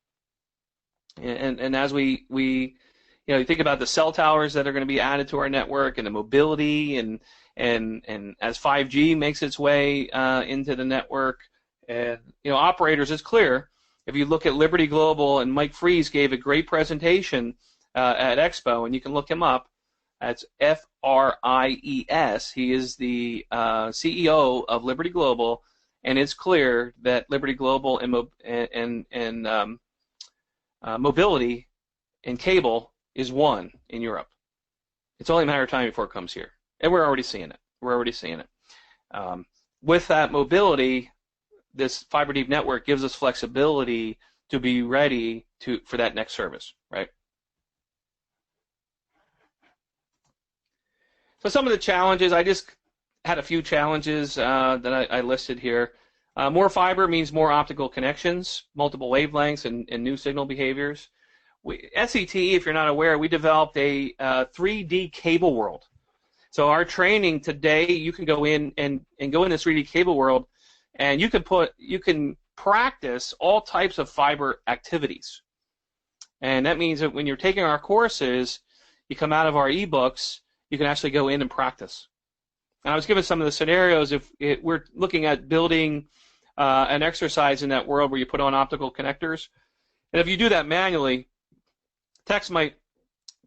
And as we you think about the cell towers that are going to be added to our network and the mobility and as 5G makes its way into the network, and operators, it's clear. If you look at Liberty Global, and Mike Fries gave a great presentation at Expo, and you can look him up. That's Fries. He is the CEO of Liberty Global, and it's clear that Liberty Global and mobility and cable is one in Europe. It's only a matter of time before it comes here, and we're already seeing it. With that mobility, this fiber deep network gives us flexibility to be ready for that next service, right? So some of the challenges, I just had a few challenges that I listed here. More fiber means more optical connections, multiple wavelengths, and new signal behaviors. SCTE, if you're not aware, we developed a 3D cable world. So our training today, you can go in and go in this 3D cable world, and you can practice all types of fiber activities. And that means that when you're taking our courses, you come out of our ebooks, you can actually go in and practice. And I was given some of the scenarios. If we're looking at building an exercise in that world where you put on optical connectors, and if you do that manually, techs might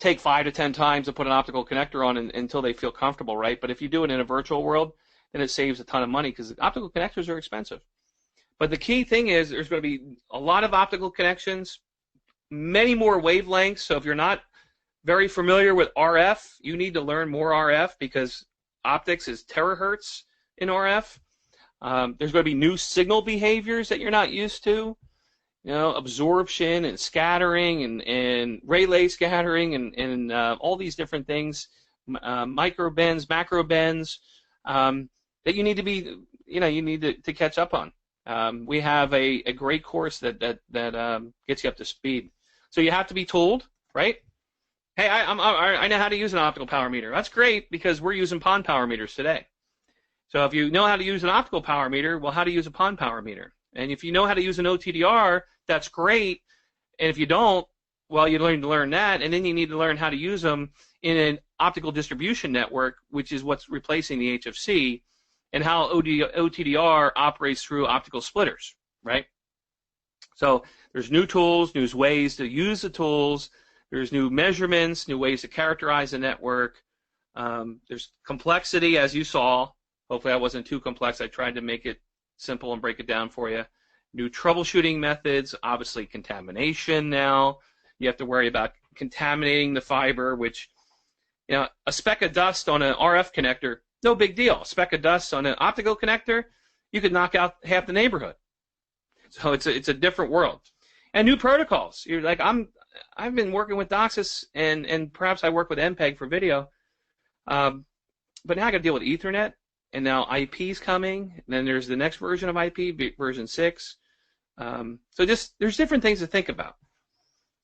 take 5 to 10 times to put an optical connector on until they feel comfortable, right? But if you do it in a virtual world, then it saves a ton of money because optical connectors are expensive. But the key thing is there's going to be a lot of optical connections, many more wavelengths. So if you're not very familiar with RF, you need to learn more RF because optics is terahertz in RF. There's going to be new signal behaviors that you're not used to, absorption and scattering and relay scattering and all these different things, micro bends, macro bends, that you need to be, you need to catch up on. We have a great course that gets you up to speed. So you have to be tooled, right? Hey, I know how to use an optical power meter. That's great because we're using PON power meters today. So if you know how to use an optical power meter, well, how to use a PON power meter? And if you know how to use an OTDR, that's great. And if you don't, well, you need to learn that, and then you need to learn how to use them in an optical distribution network, which is what's replacing the HFC, and how OTDR operates through optical splitters, right? So there's new tools, new ways to use the tools. There's new measurements, new ways to characterize the network. There's complexity, as you saw. Hopefully I wasn't too complex. I tried to make it simple and break it down for you. New troubleshooting methods, obviously contamination now. You have to worry about contaminating the fiber, which, a speck of dust on an RF connector, no big deal. A speck of dust on an optical connector, you could knock out half the neighborhood. So it's a different world. And new protocols. You're like, I've been working with Docsis and perhaps I work with MPEG for video, but now I got to deal with Ethernet, and now IP's coming, and then there's the next version of IP, version 6. So there's different things to think about.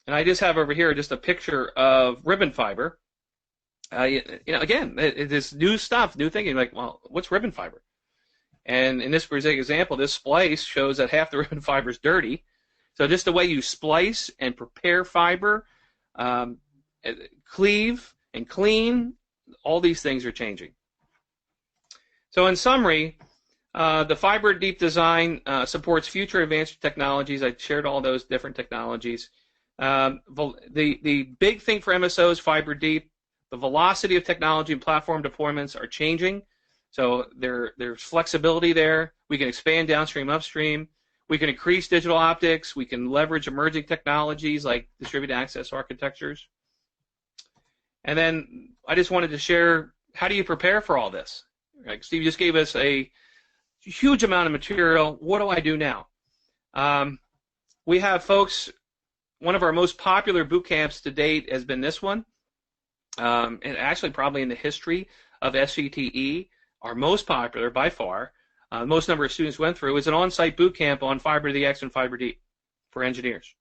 And I just have over here just a picture of ribbon fiber. Again, it is new stuff, new thinking. Like, well, what's ribbon fiber? And in this specific example, this splice shows that half the ribbon fiber is dirty. So just the way you splice and prepare fiber, cleave and clean, all these things are changing. So in summary, the fiber deep design supports future advanced technologies. I shared all those different technologies. The big thing for MSO is fiber deep. The velocity of technology and platform deployments are changing. So there's flexibility there. We can expand downstream, upstream. We can increase digital optics. We can leverage emerging technologies like distributed access architectures. And then I just wanted to share, how do you prepare for all this? Like Steve just gave us a huge amount of material. What do I do now? We have folks, one of our most popular boot camps to date has been this one. And actually probably in the history of SCTE, our most popular by far, most number of students went through, is an on-site boot camp on fiber to the X and fiber deep for engineers.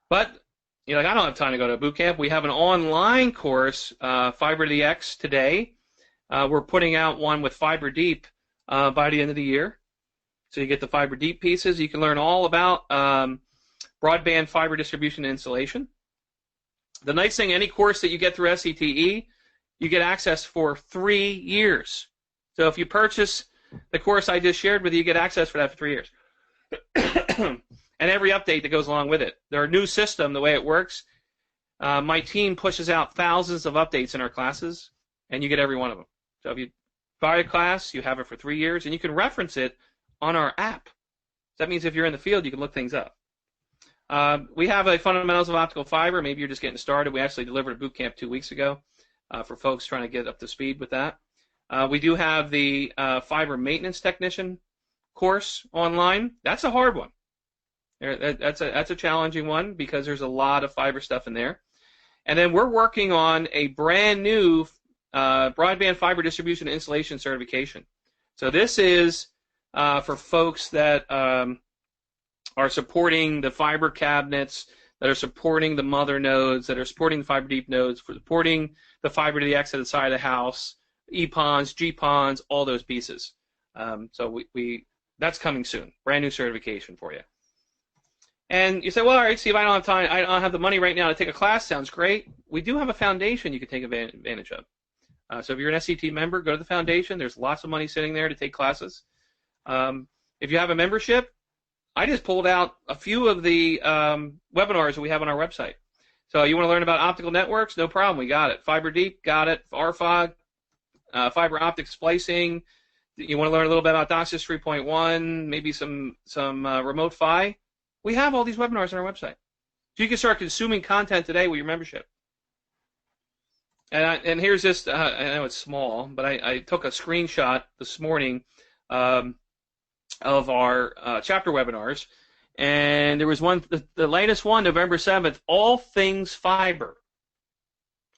But I don't have time to go to a boot camp. We have an online course, fiber to the X, today. We're putting out one with fiber deep by the end of the year. So you get the fiber deep pieces. You can learn all about broadband fiber distribution and installation. The nice thing, any course that you get through SCTE, you get access for 3 years. So if you purchase the course I just shared with you, you get access for that for 3 years. And every update that goes along with it. Our new system, the way it works, my team pushes out thousands of updates in our classes, and you get every one of them. So if you buy a class, you have it for 3 years, and you can reference it on our app. That means if you're in the field, you can look things up. We have a fundamentals of optical fiber. Maybe you're just getting started. We actually delivered a boot camp 2 weeks ago for folks trying to get up to speed with that. We do have the fiber maintenance technician course online. That's a hard one. That's a challenging one because there's a lot of fiber stuff in there. And then we're working on a brand new broadband fiber distribution and installation certification. So this is for folks that are supporting the fiber cabinets, that are supporting the mother nodes, that are supporting the fiber deep nodes, for supporting the fiber to the X at the side of the house, EPONs, GPONs, all those pieces. So that's coming soon. Brand new certification for you. And you say, well, all right, Steve, I don't have time. I don't have the money right now to take a class. Sounds great. We do have a foundation you can take advantage of. So if you're an SCT member, go to the foundation. There's lots of money sitting there to take classes. If you have a membership, I just pulled out a few of the webinars that we have on our website. So you want to learn about optical networks? No problem. We got it. Fiber deep, got it. RFOG, fiber optic splicing. You want to learn a little bit about Docsis 3.1, maybe some remote PHY? We have all these webinars on our website. So you can start consuming content today with your membership. And here's just, I know it's small, but I took a screenshot this morning of our chapter webinars. And there was one, the latest one, November 7th, all things fiber.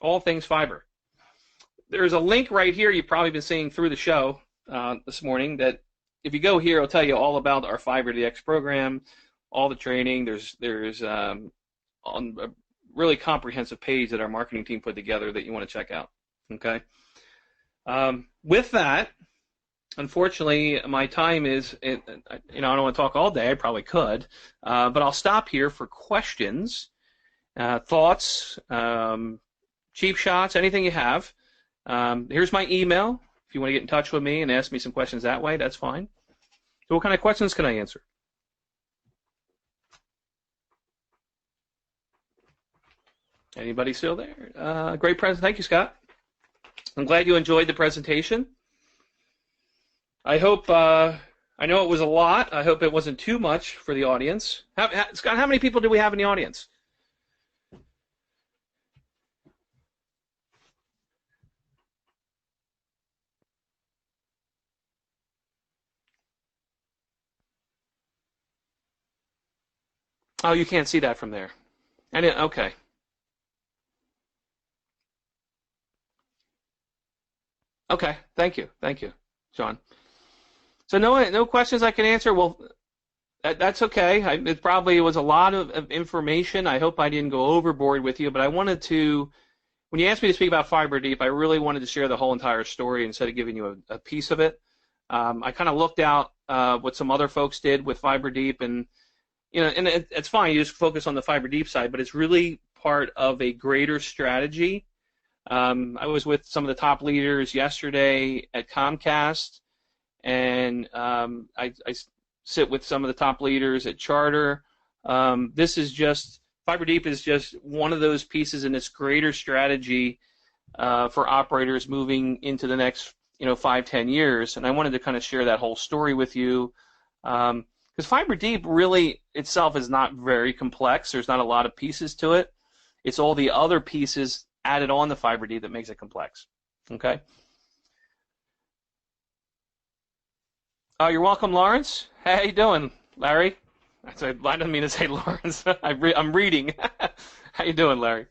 All things fiber. There's a link right here you've probably been seeing through the show this morning that if you go here, it'll tell you all about our Fiber to the X program, all the training. There's on a really comprehensive page that our marketing team put together that you want to check out. Okay. With that, unfortunately, my time is, I don't want to talk all day. I probably could, but I'll stop here for questions, thoughts, cheap shots, anything you have. Here's my email. If you want to get in touch with me and ask me some questions that way, that's fine. So what kind of questions can I answer? Anybody still there? Great presentation. Thank you, Scott. I'm glad you enjoyed the presentation. I hope, I know it was a lot. I hope it wasn't too much for the audience. Scott, how many people do we have in the audience? Oh, you can't see that from there. Okay. Okay. Thank you, Sean. So no questions I can answer. Well, that's okay. It probably was a lot of information. I hope I didn't go overboard with you, but I wanted to. When you asked me to speak about Fiber Deep, I really wanted to share the whole entire story instead of giving you a piece of it. I kind of looked out what some other folks did with Fiber Deep, and it's fine. You just focus on the Fiber Deep side, but it's really part of a greater strategy. I was with some of the top leaders yesterday at Comcast, and I sit with some of the top leaders at Charter. Fiber Deep is just one of those pieces in this greater strategy for operators moving into the next 5-10 years, and I wanted to kind of share that whole story with you, because Fiber Deep really itself is not very complex. There's not a lot of pieces to it. It's all the other pieces added on the Fiber Deep that makes it complex. Okay. Oh, you're welcome, Lawrence. Hey, how you doing, Larry? I didn't mean to say Lawrence. I'm reading. How you doing, Larry?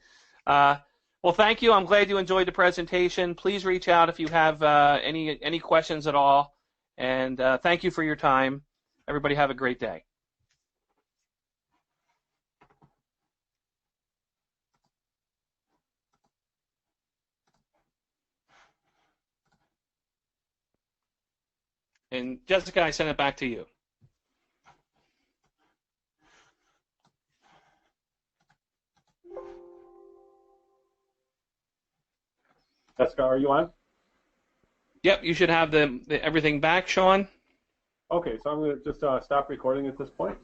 Well, thank you. I'm glad you enjoyed the presentation. Please reach out if you have any questions at all. And thank you for your time. Everybody have a great day. And Jessica, I send it back to you. Jessica, are you on? Yep, you should have everything back, Sean. Okay, so I'm going to just stop recording at this point.